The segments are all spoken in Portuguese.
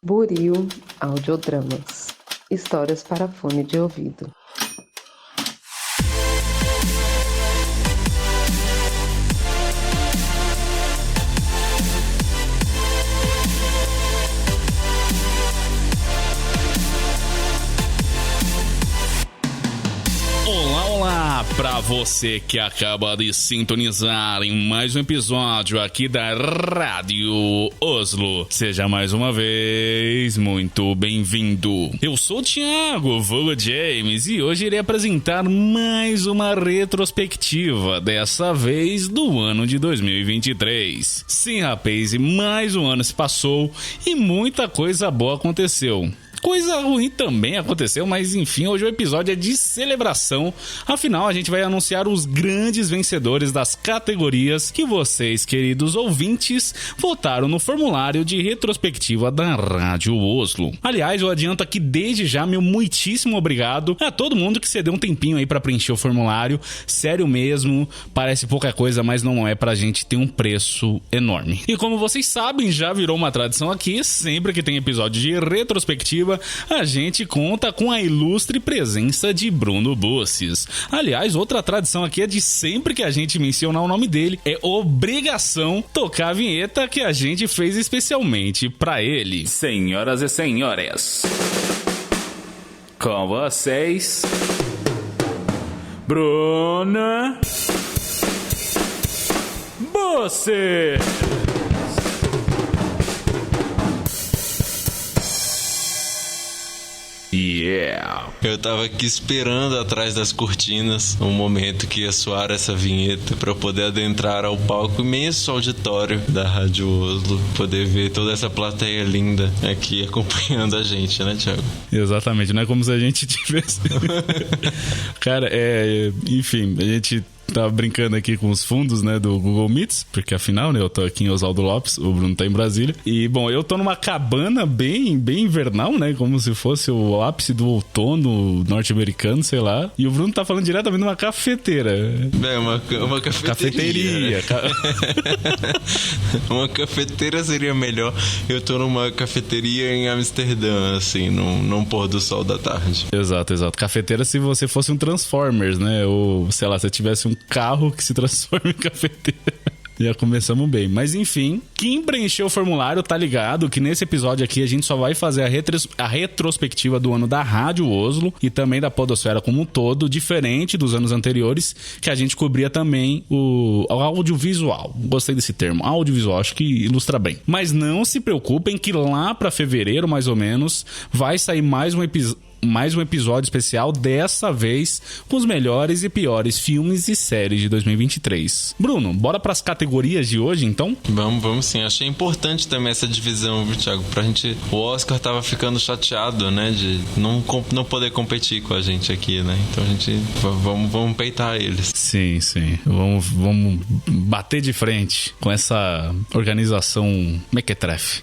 Buril Audiodramas. Histórias para fone de ouvido. Olá para você que acaba de sintonizar em mais um episódio aqui da Rádio Oslo. Seja mais uma vez muito bem-vindo. Eu sou o Thiago, vulgo James, e hoje irei apresentar mais uma retrospectiva, dessa vez do ano de 2023. Sim, rapaz, e mais um ano se passou e muita coisa boa aconteceu. Coisa ruim também aconteceu, mas enfim, hoje o episódio é de celebração. Afinal, a gente vai anunciar os grandes vencedores das categorias que vocês, queridos ouvintes, votaram no formulário de retrospectiva da Rádio Oslo. Aliás, eu adianto aqui desde já meu muitíssimo obrigado a todo mundo que cedeu um tempinho aí pra preencher o formulário. Sério mesmo, parece pouca coisa, mas não é, pra gente ter um preço enorme. E como vocês sabem, já virou uma tradição aqui, sempre que tem episódio de retrospectiva, a gente conta com a ilustre presença de Bruno Busses. Aliás, outra tradição aqui é de sempre que a gente mencionar o nome dele, é obrigação tocar a vinheta que a gente fez especialmente pra ele. Senhoras e senhores, com vocês, Bruno Busses. Yeah. Eu tava aqui esperando atrás das cortinas um momento que ia soar essa vinheta pra eu poder adentrar ao palco imenso auditório da Rádio Oslo, poder ver toda essa plateia linda aqui acompanhando a gente, né, Thiago? Exatamente, não é como se a gente tivesse... Cara, enfim, a gente tava brincando aqui com os fundos, né, do Google Meets, porque afinal, né, eu tô aqui em Oswaldo Lopes, o Bruno tá em Brasília, e bom, eu tô numa cabana bem invernal, né, como se fosse o ápice do outono norte-americano, sei lá, e o Bruno tá falando diretamente de uma cafeteira. É, uma cafeteria. Uma cafeteira seria melhor. Eu tô numa cafeteria em Amsterdã, assim, num pôr do sol da tarde. Exato. Cafeteira se você fosse um Transformers, né, ou, sei lá, se tivesse um carro que se transforma em cafeteira. Já começamos bem. Mas enfim, quem preencheu o formulário tá ligado que nesse episódio aqui a gente só vai fazer a retrospectiva do ano da Rádio Oslo e também da podosfera como um todo, diferente dos anos anteriores, que a gente cobria também o audiovisual. Gostei desse termo, audiovisual, acho que ilustra bem. Mas não se preocupem que lá pra fevereiro, mais ou menos, vai sair mais um episódio especial, dessa vez com os melhores e piores filmes e séries de 2023. Bruno, bora pras categorias de hoje, então? Vamos sim. Achei importante também essa divisão, viu, Thiago? Pra gente... O Oscar tava ficando chateado, né? De não poder competir com a gente aqui, né? Então a gente... Vamos peitar eles. Sim. Vamos bater de frente com essa organização mequetrefe.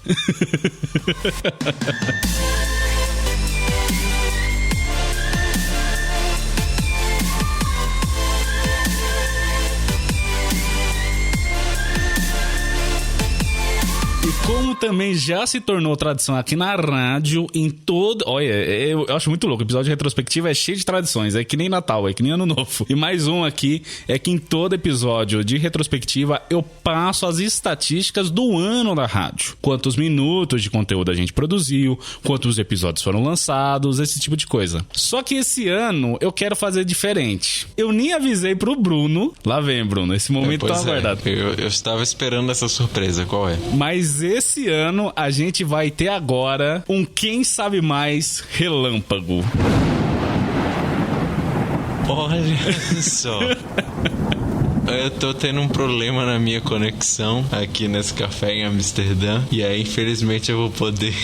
Como também já se tornou tradição aqui na rádio, em todo... Olha, eu acho muito louco. O episódio de retrospectiva é cheio de tradições. É que nem Natal, é que nem Ano Novo. E mais um aqui é que em todo episódio de retrospectiva eu passo as estatísticas do ano da rádio. Quantos minutos de conteúdo a gente produziu, quantos episódios foram lançados, esse tipo de coisa. Só que esse ano eu quero fazer diferente. Eu nem avisei pro Bruno. Lá vem, Bruno. Esse momento tá aguardado. Eu estava esperando essa surpresa. Qual é? Mas esse ano a gente vai ter agora um Quem Sabe Mais relâmpago. Olha só. Eu tô tendo um problema na minha conexão aqui nesse café em Amsterdã. E aí, infelizmente, eu vou poder...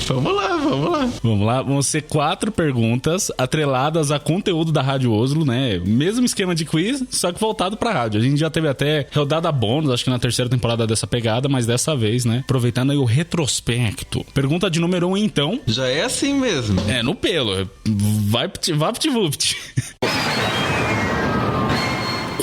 Vamos lá. Vão ser 4 perguntas atreladas a conteúdo da Rádio Oslo, né? Mesmo esquema de quiz, só que voltado pra rádio. A gente já teve até rodada bônus, acho que na 3ª temporada dessa pegada, mas dessa vez, né? Aproveitando aí o retrospecto. Pergunta de número 1, então. Já é assim mesmo. É, no pelo. Vapt-vupt.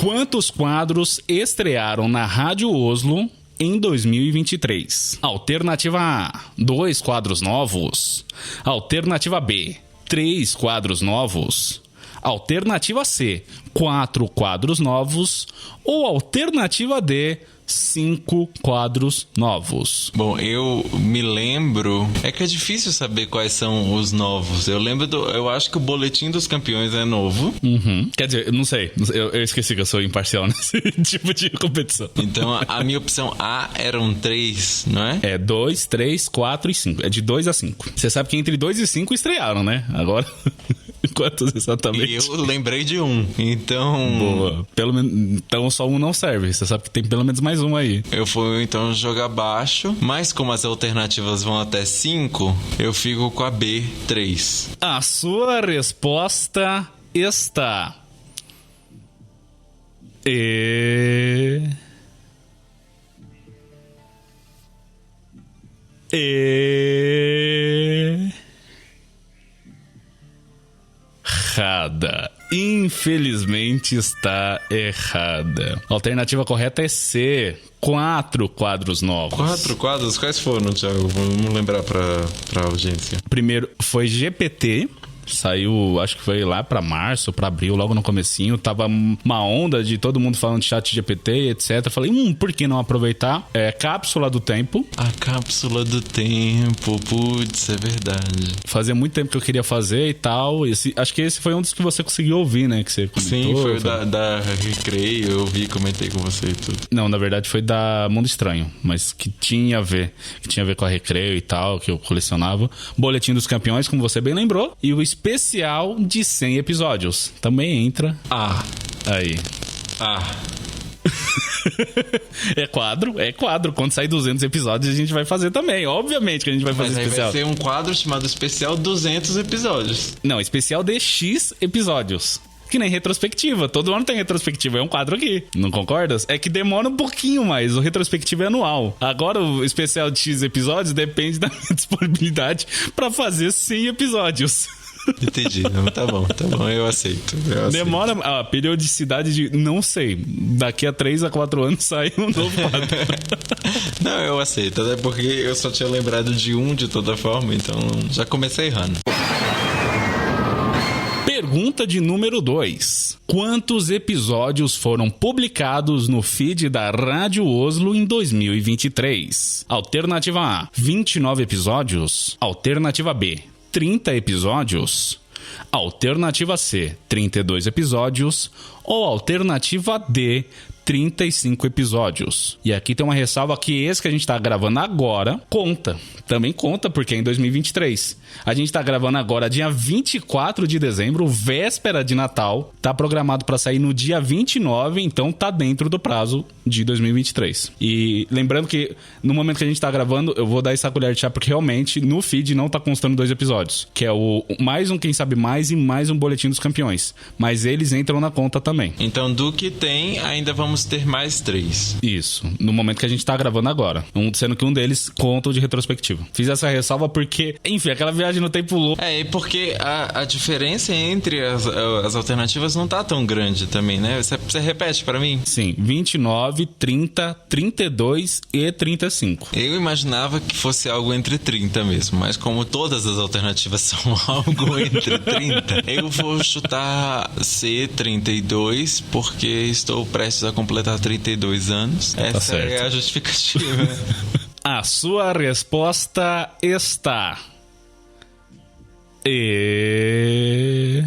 Quantos quadros estrearam na Rádio Oslo em 2023. Alternativa A, 2 quadros novos. Alternativa B, 3 quadros novos. Alternativa C, 4 quadros novos. Ou alternativa D, 5 quadros novos. Bom, eu me lembro... É que é difícil saber quais são os novos. Eu acho que o Boletim dos Campeões é novo. Quer dizer, eu não sei. Eu esqueci que eu sou imparcial nesse tipo de competição. Então, a minha opção A eram 3, não é? É 2, 3, 4 e 5. É de 2 a 5. Você sabe que entre 2 e 5 estrearam, né? Agora... Quantos exatamente? E eu lembrei de um. Então... Boa. Então só um não serve. Você sabe que tem pelo menos mais um aí. Eu vou então jogar baixo. Mas como as alternativas vão até 5, eu fico com a B, 3. A sua resposta está... Errada. Infelizmente está errada. A alternativa correta é C. 4 quadros novos. 4 quadros? Quais foram, Thiago? Vamos lembrar pra audiência. Primeiro foi GPT. Saiu, acho que foi lá pra março, pra abril, logo no comecinho. Tava uma onda de todo mundo falando de chat GPT, etc. Falei, por que não aproveitar? Cápsula do tempo. A cápsula do tempo, putz, é verdade. Fazia muito tempo que eu queria fazer e tal. Acho que esse foi um dos que você conseguiu ouvir, né? Que você comentou. Sim, foi da Recreio, eu vi, comentei com você e tudo. Não, na verdade foi da Mundo Estranho, mas que tinha a ver com a Recreio e tal, que eu colecionava. Boletim dos Campeões, como você bem lembrou. E o especial de 100 episódios. Também entra. Aí. É quadro. Quando sair 200 episódios, a gente vai fazer também. Obviamente que a gente vai fazer especial. Vai ser um quadro chamado Especial 200 episódios. Não, especial de X episódios. Que nem retrospectiva. Todo ano tem retrospectiva. É um quadro aqui. Não concordas? É que demora um pouquinho mais. O retrospectiva é anual. Agora, o especial de X episódios depende da minha disponibilidade pra fazer 100 episódios. Entendi. Não, tá bom, eu aceito. Demora a periodicidade de... Não sei. Daqui a 3 a 4 anos sai um novo quadro. Não, eu aceito. Até porque eu só tinha lembrado de um de toda forma. Então, já comecei errando. Pergunta de número 2. Quantos episódios foram publicados no feed da Rádio Oslo em 2023? Alternativa A, 29 episódios. Alternativa B, 30 episódios. Alternativa C, 32 episódios. Ou alternativa D, 35 episódios. E aqui tem uma ressalva que esse que a gente tá gravando agora conta. Também conta porque é em 2023. A gente tá gravando agora dia 24 de dezembro, véspera de Natal. Tá programado para sair no dia 29, então tá dentro do prazo de 2023. E lembrando que no momento que a gente tá gravando, eu vou dar essa colher de chá porque realmente no feed não tá constando 2 episódios. Que é o mais um Quem Sabe Mais e mais um Boletim dos Campeões. Mas eles entram na conta também. Então do que tem, ainda vamos ter mais 3. Isso, no momento que a gente tá gravando agora. Sendo que um deles conta o de retrospectiva. Fiz essa ressalva porque, enfim, aquela viagem no tempo louco. E porque a diferença entre as alternativas não tá tão grande também, né? Você repete pra mim? Sim, 29, 30, 32 e 35. Eu imaginava que fosse algo entre 30 mesmo, mas como todas as alternativas são algo entre 30, eu vou chutar C, 32, porque estou prestes a completar 32 anos. Essa é a justificativa. A sua resposta está... Eu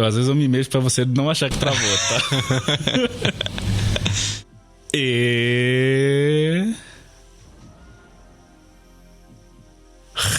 às vezes eu me mexo pra você não achar que travou, tá?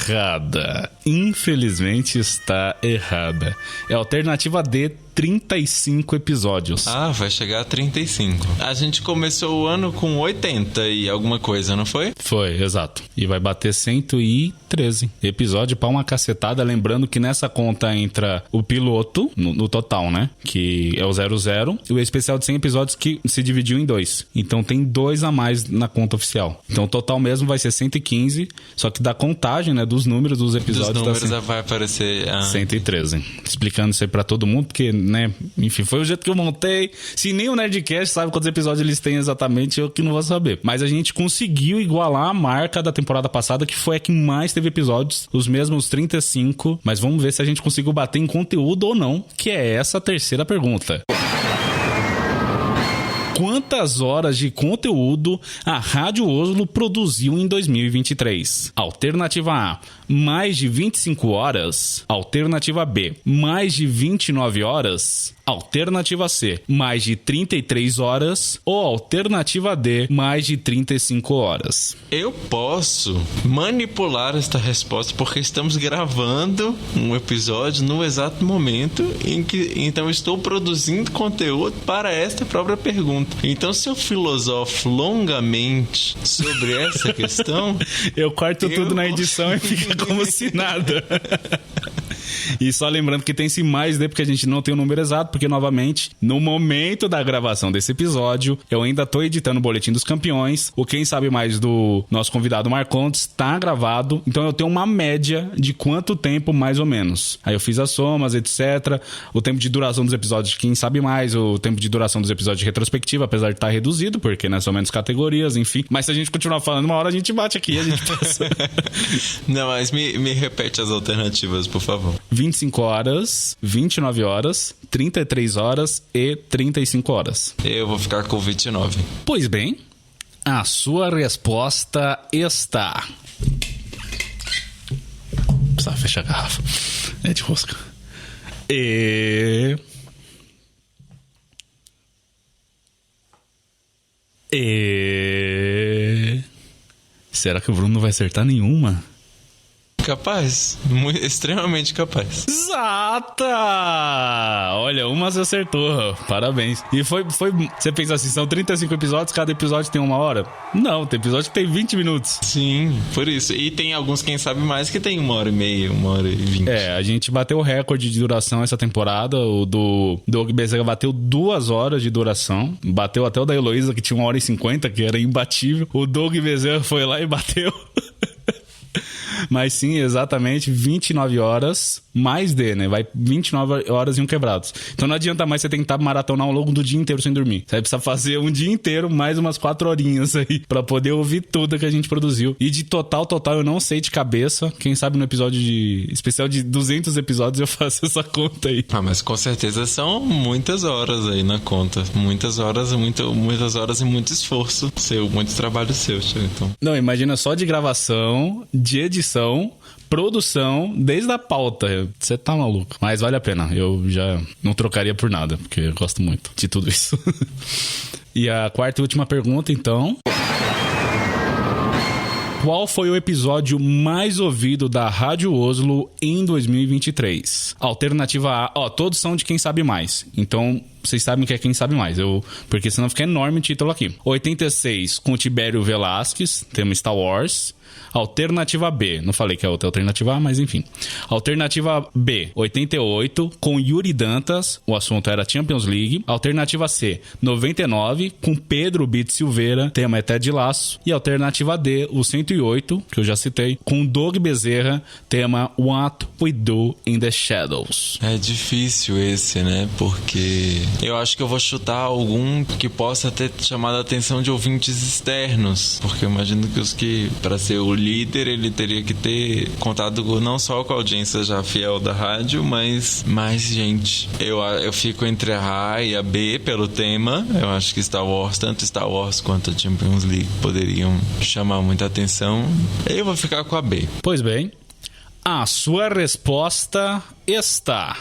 Errada. Infelizmente está errada. É a alternativa D, 35 episódios. Vai chegar a 35. A gente começou o ano com 80 e alguma coisa, não foi? Foi, exato. E vai bater 113 episódio pra uma cacetada. Lembrando que nessa conta entra o piloto, no total, né? Que é o 00. E o especial de 100 episódios que se dividiu em 2. Então tem 2 a mais na conta oficial. Então o total mesmo vai ser 115. Só que da contagem, né? Dos números dos episódios... Dos números vai aparecer... 113. Explicando isso aí pra todo mundo, porque né? Enfim, foi o jeito que eu montei. Se nem o Nerdcast sabe quantos episódios eles têm exatamente, eu que não vou saber. Mas a gente conseguiu igualar a marca da temporada passada, que foi a que mais teve episódios, os mesmos 35. Mas vamos ver se a gente conseguiu bater em conteúdo ou não, que é essa a terceira pergunta. Quantas horas de conteúdo a Rádio Oslo produziu em 2023? Alternativa A, mais de 25 horas. Alternativa B, mais de 29 horas. Alternativa C, mais de 33 horas. Ou alternativa D, mais de 35 horas. Eu posso manipular esta resposta porque estamos gravando um episódio no exato momento em que então estou produzindo conteúdo para esta própria pergunta. Então, se eu filosofo longamente sobre essa questão, eu corto tudo na edição e fica como se nada. E só lembrando que tem esse mais D, porque a gente não tem o número exato, porque novamente, no momento da gravação desse episódio, eu ainda tô editando o Boletim dos Campeões. O Quem Sabe Mais do nosso convidado Marcontes tá gravado, então eu tenho uma média de quanto tempo mais ou menos. Aí eu fiz as somas, etc. O tempo de duração dos episódios de Quem Sabe Mais, o tempo de duração dos episódios de retrospectiva, apesar de estar reduzido, porque né, são menos categorias, enfim. Mas se a gente continuar falando, uma hora a gente bate aqui e a gente passa. Não, mas me repete as alternativas, por favor. 25 horas, 29 horas, 33 horas e 35 horas. Eu vou ficar com 29. Pois bem, a sua resposta está... Precisa fechar a garrafa. É de rosca. Será que o Bruno não vai acertar nenhuma? Capaz, extremamente capaz. Exata! Olha, uma você acertou. Parabéns. E foi. Você pensa assim, são 35 episódios, cada episódio tem 1 hora? Não, tem episódio que tem 20 minutos. Sim, por isso. E tem alguns, quem sabe mais, que tem 1h30, 1h20. É, a gente bateu o recorde de duração essa temporada. O do Doug Bezerra bateu 2 horas de duração. Bateu até o da Heloísa, que tinha 1h50, que era imbatível. O Doug Bezerra foi lá e bateu. Mas sim, exatamente 29 horas mais D, né? Vai 29 horas e um quebrados. Então não adianta mais você tentar maratonar ao longo do dia inteiro sem dormir. Você vai precisar fazer um dia inteiro, mais umas 4 horinhas aí, pra poder ouvir tudo que a gente produziu. E de total, eu não sei de cabeça. Quem sabe no episódio especial de 200 episódios eu faço essa conta aí. Ah, mas com certeza são muitas horas aí na conta. Muitas horas e muito esforço seu, muito trabalho seu, então. Não, imagina só de gravação, de edição, produção, desde a pauta. Você tá maluco. Mas vale a pena. Eu já não trocaria por nada, porque eu gosto muito de tudo isso. E a quarta e última pergunta, então. Qual foi o episódio mais ouvido da Rádio Oslo em 2023? Alternativa A. Todos são de Quem Sabe Mais. Então, vocês sabem que é Quem Sabe Mais. Porque senão fica enorme o título aqui. 86, com Tibério Velasquez, tema Star Wars. Alternativa B, não falei que é outra alternativa A, mas enfim. Alternativa B, 88, com Yuri Dantas, o assunto era Champions League. Alternativa C, 99, com Pedro Bit Silveira, tema é Ted Lasso. E alternativa D, o 108, que eu já citei, com Doug Bezerra, tema What We Do in the Shadows. É difícil esse, né? Porque eu acho que eu vou chutar algum que possa ter chamado a atenção de ouvintes externos. Porque eu imagino que os que, para ser o líder, ele teria que ter contado não só com a audiência já fiel da rádio, mas mais gente. Eu fico entre a A e a B pelo tema. Eu acho que Star Wars, tanto Star Wars quanto a Champions League poderiam chamar muita atenção. Eu vou ficar com a B. Pois bem, a sua resposta está...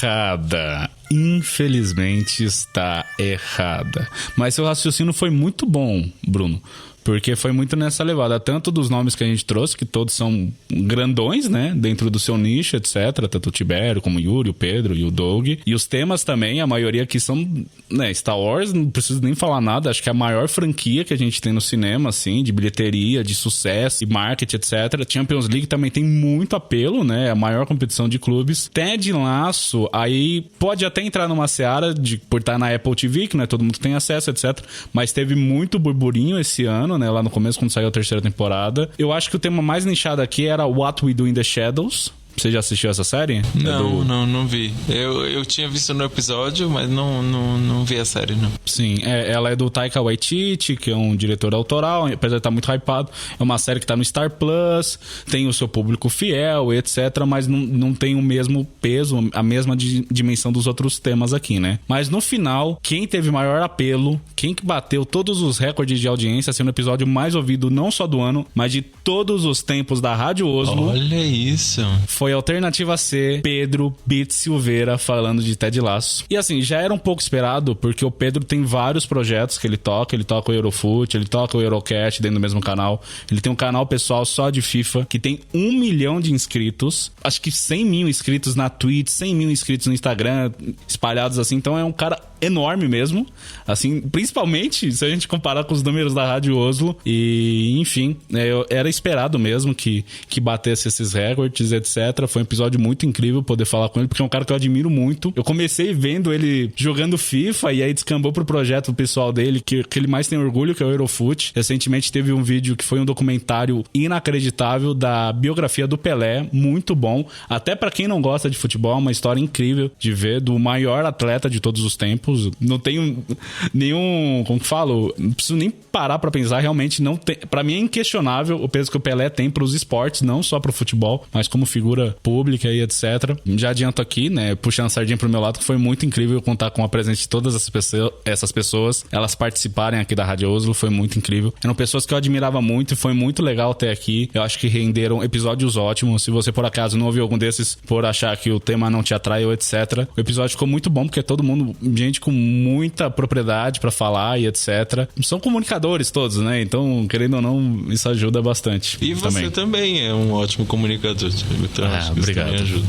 errada. Infelizmente está errada. Mas seu raciocínio foi muito bom, Bruno. porque foi muito nessa levada, tanto dos nomes que a gente trouxe, que todos são grandões, né, dentro do seu nicho, etc, tanto o Tibério, como o Yuri, o Pedro e o Doug, e os temas também, a maioria aqui são, né, Star Wars, não preciso nem falar nada, acho que é a maior franquia que a gente tem no cinema, assim, de bilheteria, de sucesso, de marketing, etc. Champions League também tem muito apelo, né, a maior competição de clubes. Ted Lasso, aí pode até entrar numa seara por estar na Apple TV, que não é todo mundo que tem acesso, etc, mas teve muito burburinho esse ano, né, lá no começo, quando saiu a terceira temporada. Eu acho que o tema mais nichado aqui era What We Do in the Shadows. Você já assistiu essa série? Não vi. Eu tinha visto no episódio, mas não vi a série, não. Sim, ela é do Taika Waititi, que é um diretor autoral, apesar de estar muito hypado. É uma série que está no Star Plus, tem o seu público fiel, etc, mas não tem o mesmo peso, a mesma dimensão dos outros temas aqui, né? Mas no final, quem teve maior apelo, quem que bateu todos os recordes de audiência, sendo o episódio mais ouvido não só do ano, mas de todos os tempos da Rádio Oslo. Olha isso! Foi a Alternativa C, Pedro Bit Silveira, falando de Ted Lasso. E assim, já era um pouco esperado, porque o Pedro tem vários projetos que ele toca o Eurofoot, ele toca o Eurocast dentro do mesmo canal, ele tem um canal pessoal só de FIFA, que tem 1 milhão de inscritos, acho que 100 mil inscritos na Twitch, 100 mil inscritos no Instagram, espalhados assim, então é um cara enorme mesmo, assim, principalmente se a gente comparar com os números da Rádio Oslo, e enfim, era esperado mesmo que batesse esses recordes, etc. Foi um episódio muito incrível poder falar com ele, porque é um cara que eu admiro muito. Eu comecei vendo ele jogando FIFA, e aí descambou pro projeto pessoal dele, que ele mais tem orgulho, que é o Eurofoot. Recentemente teve um vídeo que foi um documentário inacreditável da biografia do Pelé, muito bom, até pra quem não gosta de futebol, é uma história incrível de ver, do maior atleta de todos os tempos. Não tenho nenhum, como que falo, não preciso nem parar pra pensar, realmente não tem, pra mim é inquestionável o peso que o Pelé tem pros esportes, não só pro futebol, mas como figura pública e etc. Já adianto aqui, né, puxando a sardinha pro meu lado, que foi muito incrível contar com a presença de todas essas pessoas, elas participarem aqui da Rádio Oslo, foi muito incrível. Eram pessoas que eu admirava muito e foi muito legal ter aqui. Eu acho que renderam episódios ótimos. Se você por acaso não ouviu algum desses por achar que o tema não te atrai ou etc, o episódio ficou muito bom, porque é todo mundo, gente com muita propriedade pra falar e etc. São comunicadores todos, né? Então, querendo ou não, isso ajuda bastante. E você também é um ótimo comunicador. Então, acho que obrigado. Isso também ajuda.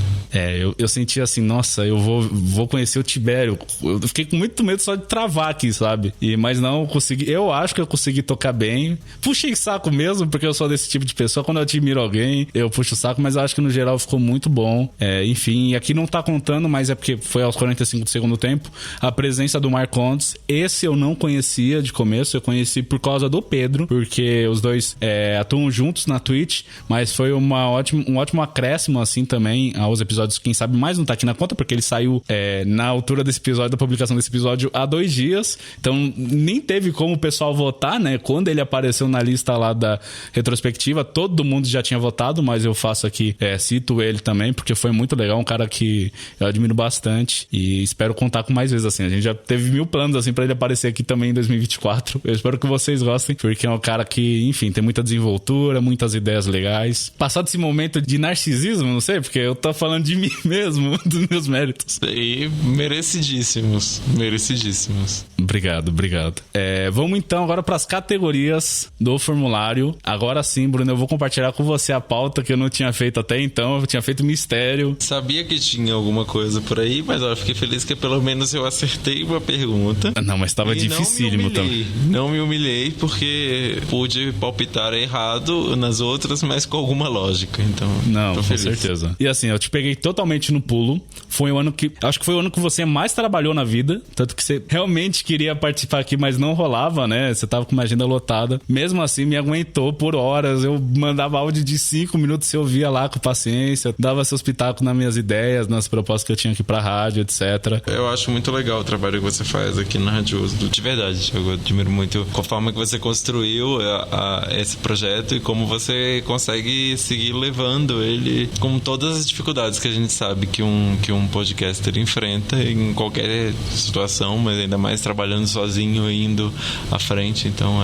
Eu senti assim, nossa, eu vou conhecer o Tibério. Eu fiquei com muito medo só de travar aqui, sabe? Mas não, consegui. Eu acho que eu consegui tocar bem. Puxei saco mesmo, porque eu sou desse tipo de pessoa. Quando eu admiro alguém, eu puxo o saco, mas eu acho que no geral ficou muito bom. Enfim, aqui não tá contando, mas é porque foi aos 45 do segundo tempo. A presença do Marcondes, esse eu não conhecia de começo, eu conheci por causa do Pedro, porque os dois atuam juntos na Twitch, mas foi um ótimo acréscimo assim também aos episódios, quem sabe mais não tá aqui na conta, porque ele saiu na altura desse episódio, da publicação desse episódio, há 2 dias, então nem teve como o pessoal votar, né? Quando ele apareceu na lista lá da retrospectiva, todo mundo já tinha votado, mas eu faço aqui, cito ele também, porque foi muito legal, um cara que eu admiro bastante e espero contar com mais vezes, assim, a gente já teve 1000 planos, assim, pra ele aparecer aqui também em 2024, eu espero que vocês gostem, porque é um cara que, enfim, tem muita desenvoltura, muitas ideias legais. Passado esse momento de narcisismo, não sei, porque eu tô falando de mim mesmo, dos meus méritos. E merecidíssimos. Obrigado. Vamos então agora pras categorias do formulário. Agora sim, Bruno, eu vou compartilhar com você a pauta que eu não tinha feito até então, eu tinha feito mistério. Sabia que tinha alguma coisa por aí, mas eu fiquei feliz que pelo menos eu acertei uma pergunta. Não, mas tava dificílimo também. Não me humilhei porque pude palpitar errado nas outras, mas com alguma lógica, então. Não, com certeza. E assim, eu te peguei totalmente no pulo. Foi o ano que... Acho que foi o ano que você mais trabalhou na vida, tanto que você realmente queria participar aqui, mas não rolava, né? Você tava com uma agenda lotada. Mesmo assim, me aguentou por horas. Eu mandava áudio de 5 minutos, você ouvia lá com paciência, dava seus pitacos nas minhas ideias, nas propostas que eu tinha aqui pra rádio, etc. Eu acho muito legal o trabalho que você faz aqui na Rádio Oslo, de verdade. Eu admiro muito a forma que você construiu esse projeto e como você consegue seguir levando ele com todas as dificuldades que a gente sabe que um podcaster enfrenta em qualquer situação, mas ainda mais trabalhando sozinho e indo à frente. Então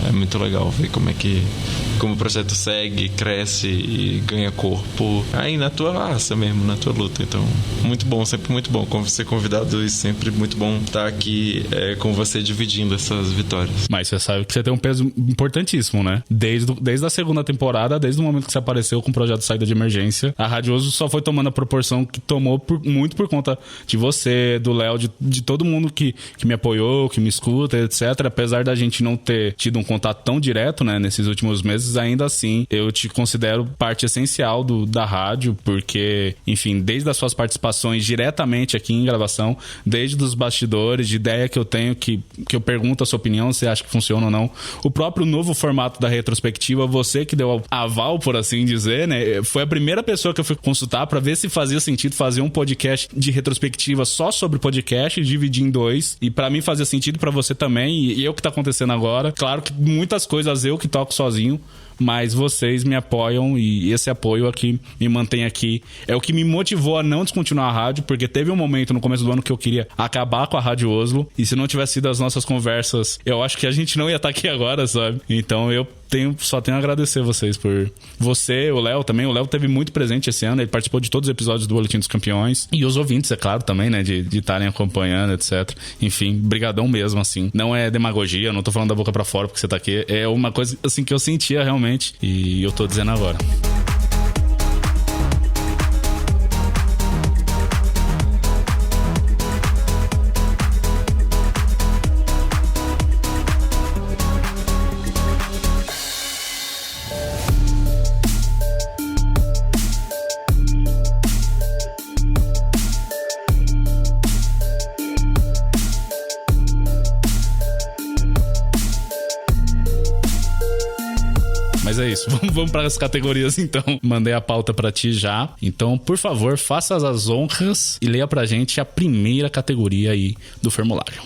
é muito legal ver como o projeto segue, cresce e ganha corpo aí na tua raça mesmo, na tua luta. Então, muito bom, sempre muito bom ser convidado e sempre muito bom estar aqui com você dividindo essas vitórias. Mas você sabe que você tem um peso importantíssimo, né? Desde a segunda temporada, desde o momento que você apareceu com o projeto Saída de Emergência, a Rádio Oslo só foi tomando a proporção que tomou muito por conta de você, do Léo, de todo mundo que me apoiou, que me escuta, etc. Apesar da gente não ter tido um contato tão direto, né, nesses últimos meses, ainda assim, eu te considero parte essencial da rádio, porque, enfim, desde as suas participações diretamente aqui em gravação, desde os bastidores, de ideia que eu tenho, que eu pergunto a sua opinião, se acha que funciona ou não. O próprio novo formato da retrospectiva, você que deu aval, por assim dizer, né, foi a primeira pessoa que eu fui consultar pra ver se fazia sentido fazer um podcast de retrospectiva só sobre podcast, dividir em 2, e pra mim fazia sentido, pra você também, e o que tá acontecendo agora. Claro que muitas coisas eu que toco sozinho, mas vocês me apoiam e esse apoio aqui me mantém aqui. É o que me motivou a não descontinuar a rádio, porque teve um momento no começo do ano que eu queria acabar com a Rádio Oslo, e se não tivesse sido as nossas conversas, eu acho que a gente não ia estar aqui agora, sabe? Então eu só tenho a agradecer vocês por... Você, o Léo também. O Léo teve muito presente esse ano. Ele participou de todos os episódios do Boletim dos Campeões. E os ouvintes, é claro, também, né? De estarem acompanhando, etc. Enfim, brigadão mesmo, assim. Não é demagogia, não tô falando da boca pra fora porque você tá aqui. É uma coisa, assim, que eu sentia realmente. E eu tô dizendo agora. Mas é isso, vamos para as categorias então. Mandei a pauta para ti já. Então, por favor, faça as honras e leia pra gente a primeira categoria aí do formulário.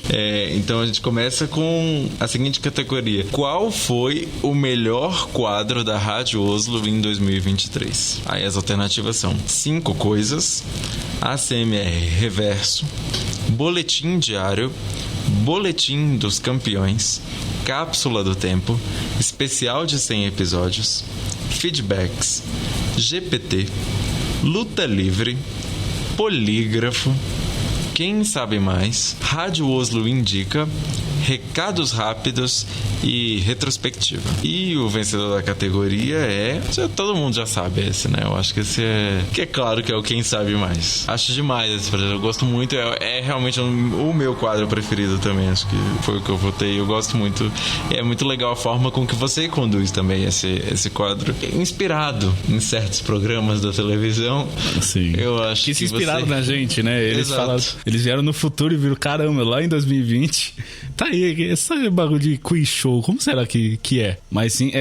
Então a gente começa com a seguinte categoria: qual foi o melhor quadro da Rádio Oslo em 2023? Aí as alternativas são 5 coisas, ACMR Reverso, Boletim Diário, Boletim dos Campeões, Cápsula do Tempo, Especial de 100 episódios, Feedbacks, GPT, Luta Livre, Polígrafo, Quem Sabe Mais, Rádio Oslo Indica, Recados Rápidos e Retrospectiva. E o vencedor da categoria todo mundo já sabe esse, né? Eu acho que esse é claro que é o Quem Sabe Mais. Acho demais esse projeto, eu gosto muito. É realmente o meu quadro preferido também. Acho que foi o que eu votei. Eu gosto muito. É muito legal a forma com que você conduz também esse quadro. Inspirado em certos programas da televisão. Sim. Eu acho que se inspiraram na gente, né? Eles vieram no futuro e viram, caramba, lá em 2020 tá aí, esse bagulho de quiz show, como será que é? Mas sim,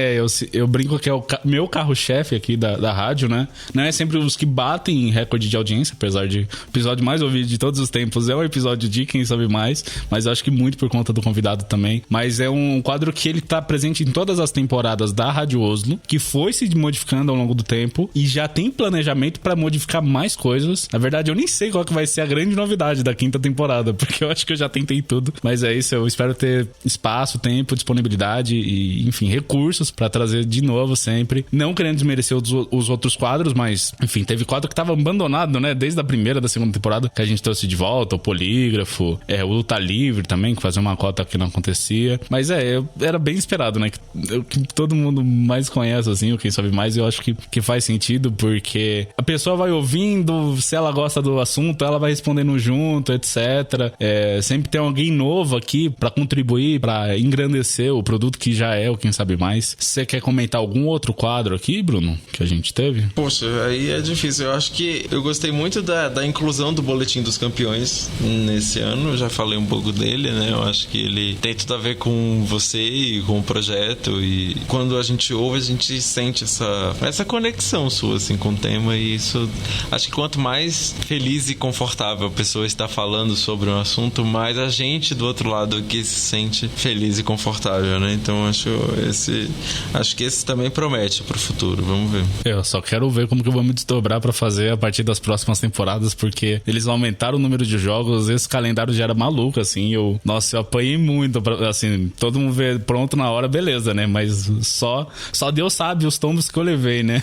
eu brinco que é o meu carro-chefe aqui da rádio, né? Não é sempre os que batem em recorde de audiência, apesar de o episódio mais ouvido de todos os tempos é o episódio de Quem Sabe Mais, mas eu acho que muito por conta do convidado também. Mas é um quadro que ele tá presente em todas as temporadas da Rádio Oslo, que foi se modificando ao longo do tempo e já tem planejamento pra modificar mais coisas. Na verdade, eu nem sei qual que vai ser a grande novidade da 5ª temporada, porque eu acho que eu já tentei tudo, mas é isso, eu espero ter espaço, tempo, disponibilidade e, enfim, recursos pra trazer de novo sempre. Não querendo desmerecer os outros quadros, mas, enfim, teve quadro que tava abandonado, né? Desde a primeira da 2ª temporada, que a gente trouxe de volta, o Polígrafo, o Luta Livre também, que fazia uma cota que não acontecia. Mas era bem esperado, né? Que todo mundo mais conhece, assim, o Quem Sabe Mais, eu acho que faz sentido, porque a pessoa vai ouvindo, se ela gosta do assunto, ela vai respondendo junto, etc. Sempre tem alguém novo aqui pra contribuir, pra engrandecer o produto que já é o Quem Sabe Mais. Você quer comentar algum outro quadro aqui, Bruno, que a gente teve? Poxa, aí é difícil. Eu acho que eu gostei muito da inclusão do Boletim dos Campeões nesse ano. Eu já falei um pouco dele, né? Eu acho que ele tem tudo a ver com você e com o projeto, e quando a gente ouve, a gente sente essa conexão sua, assim, com o tema, e isso, acho que quanto mais feliz e confortável a pessoa estar falando sobre um assunto, mas a gente do outro lado aqui se sente feliz e confortável, né? Então acho que esse também promete pro futuro, vamos ver. Eu só quero ver como que eu vou me desdobrar pra fazer a partir das próximas temporadas, porque eles aumentaram o número de jogos, esse calendário já era maluco, assim, eu apanhei muito, assim, todo mundo vê pronto na hora, beleza, né? Mas só Deus sabe os tombos que eu levei, né?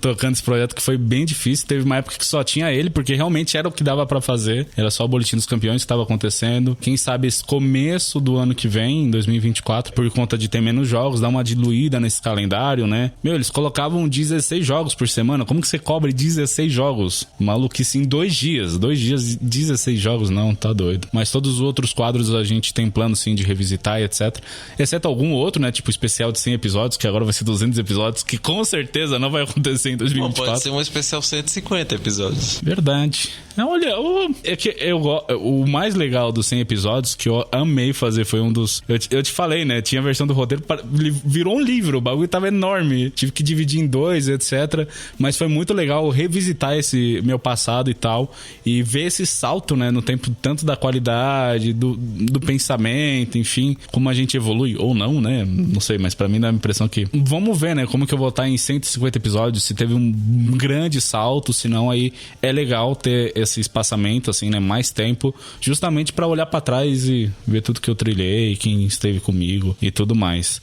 Tocando esse projeto que foi bem difícil. Teve uma época que só tinha ele, porque realmente era o que dava pra fazer. Era só o Boletim dos Campeões que estava acontecendo. Quem sabe esse começo do ano que vem, em 2024, por conta de ter menos jogos, dar uma diluída nesse calendário, né? Eles colocavam 16 jogos por semana. Como que você cobre 16 jogos? Maluquice, em 2 dias. 2 dias, 16 jogos? Não, tá doido. Mas todos os outros quadros a gente tem plano, sim, de revisitar e etc. Exceto algum outro, né? Tipo especial de 100 episódios, que agora vai ser 200 episódios, que com certeza não vai acontecer em 2024. Pode ser um especial 150 episódios. Verdade. Olha, o mais legal dos 100 episódios que eu amei fazer foi um dos... Eu te falei, né? Tinha a versão do roteiro, virou um livro, o bagulho tava enorme. Tive que dividir em 2, etc. Mas foi muito legal revisitar esse meu passado e tal, e ver esse salto, né, no tempo, tanto da qualidade, do pensamento, enfim, como a gente evolui, ou não, né? Não sei, mas pra mim dá a impressão que... Vamos ver, né? Como que eu vou estar em 150 episódios, se teve um grande salto, se não, aí é legal ter esse espaçamento, assim, né? Mais tempo, justamente pra olhar pra trás e ver tudo que eu trilhei, quem esteve comigo e tudo mais.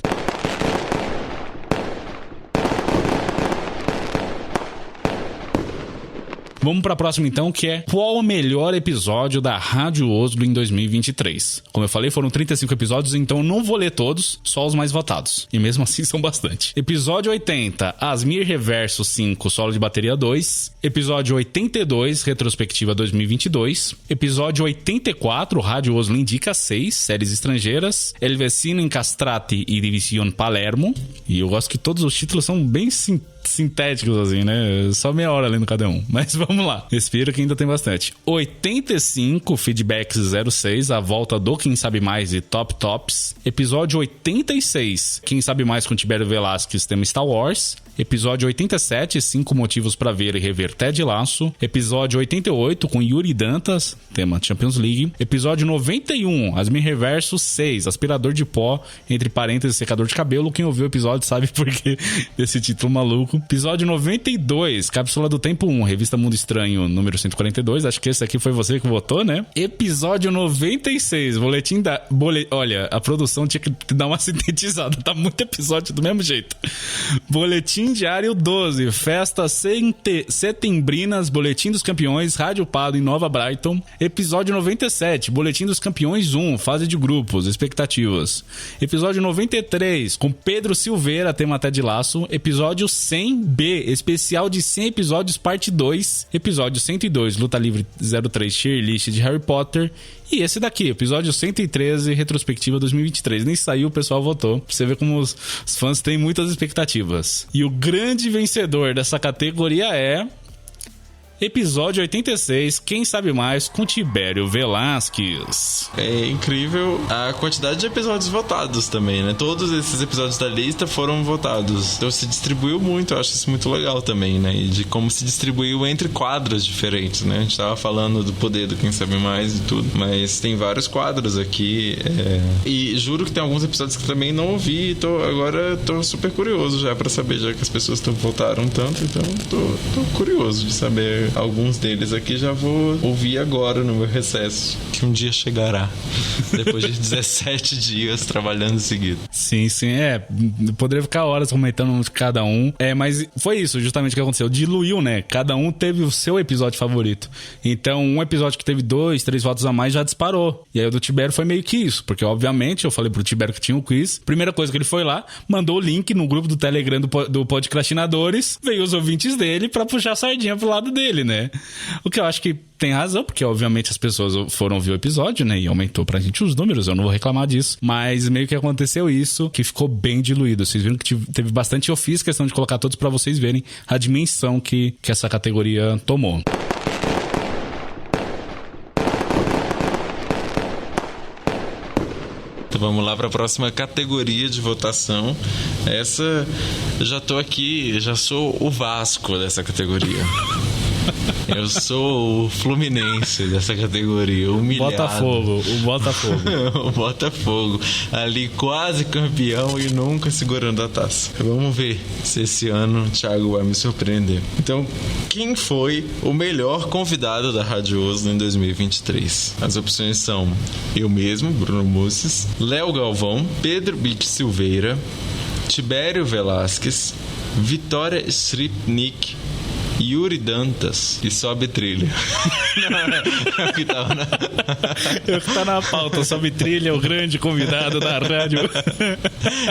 Vamos para a próxima então, que é qual o melhor episódio da Rádio Oslo em 2023? Como eu falei, foram 35 episódios, então eu não vou ler todos, só os mais votados. E mesmo assim são bastante. Episódio 80, Asmir Reverso 5, solo de bateria 2. Episódio 82, retrospectiva 2022. Episódio 84, Rádio Oslo indica 6, séries estrangeiras. El Vecino Incastrati e División Palermo. E eu gosto que todos os títulos são bem sintéticos, assim, né? Só meia hora lendo cada um. Mas vamos lá. Respira que ainda tem bastante. 85, Feedbacks 06, a volta do Quem Sabe Mais e Top Tops. Episódio 86, Quem Sabe Mais com Tibério Velasquez, tema Star Wars. Episódio 87, 5 motivos pra ver e rever Ted Lasso. Episódio 88, com Yuri Dantas, tema Champions League. Episódio 91, Asmir Reverso 6, aspirador de pó, entre parênteses, secador de cabelo. Quem ouviu o episódio sabe por que desse título maluco. Episódio 92, Cápsula do Tempo 1, Revista Mundo Estranho, número 142. Acho que esse aqui foi você que votou, né? Episódio 96, Boletim da... Olha, a produção tinha que dar uma sintetizada. Tá muito episódio do mesmo jeito. Boletim Diário 12, Festas Setembrinas, Boletim dos Campeões, Rádio Pado em Nova Brighton. Episódio 97, Boletim dos Campeões 1, Fase de Grupos, Expectativas. Episódio 93, com Pedro Silveira, tema Ted Lasso. Episódio 100B, especial de 100 episódios, parte 2. Episódio 102, Luta Livre 03, Tier List de Harry Potter. E esse daqui, episódio 113, retrospectiva 2023. Nem saiu, o pessoal votou. Pra você ver como os fãs têm muitas expectativas. E o grande vencedor dessa categoria é... Episódio 86, Quem Sabe Mais, com Tibério Velasquez. É incrível a quantidade de episódios votados também, né? Todos esses episódios da lista foram votados. Então se distribuiu muito, eu acho isso muito legal também, né? E de como se distribuiu entre quadros diferentes, né? A gente tava falando do poder do Quem Sabe Mais e tudo, mas tem vários quadros aqui. E juro que tem alguns episódios que também não ouvi. Agora tô super curioso já pra saber, já que as pessoas votaram tanto, então tô curioso de saber. Alguns deles aqui já vou ouvir agora no meu recesso, que um dia chegará, depois de 17 dias trabalhando em seguida. Sim, poderia ficar horas comentando de cada um, mas foi isso justamente o que aconteceu, diluiu, né? Cada um teve o seu episódio favorito, então um episódio que teve 2, 3 votos a mais já disparou, e aí o do Tibério foi meio que isso, porque obviamente eu falei pro Tibério que tinha um quiz, primeira coisa que ele foi lá, mandou o link no grupo do Telegram do Podcastinadores, veio os ouvintes dele pra puxar a sardinha pro lado dele, né? O que eu acho que tem razão, porque obviamente as pessoas foram ouvir o episódio, né? E aumentou pra gente os números, eu não vou reclamar disso. Mas meio que aconteceu isso, que ficou bem diluído. Vocês viram que teve bastante... Eu fiz questão de colocar todos pra vocês verem a dimensão que essa categoria tomou. Então vamos lá para a próxima categoria de votação. Essa, eu já tô aqui, já sou o Vasco dessa categoria. Eu sou o Fluminense dessa categoria, humilhado. O Botafogo. O Botafogo, ali quase campeão e nunca segurando a taça. Vamos ver se esse ano o Thiago vai me surpreender. Então, quem foi o melhor convidado da Rádio Oslo em 2023? As opções são eu mesmo, Bruno Mussis, Léo Galvão, Pedro Bit Silveira, Tibério Velasquez, Vitória Stripnik, Yuri Dantas e Sobe Trilha. Não, é o que tava na... Eu que tá na pauta, Sobe Trilha, o grande convidado da rádio.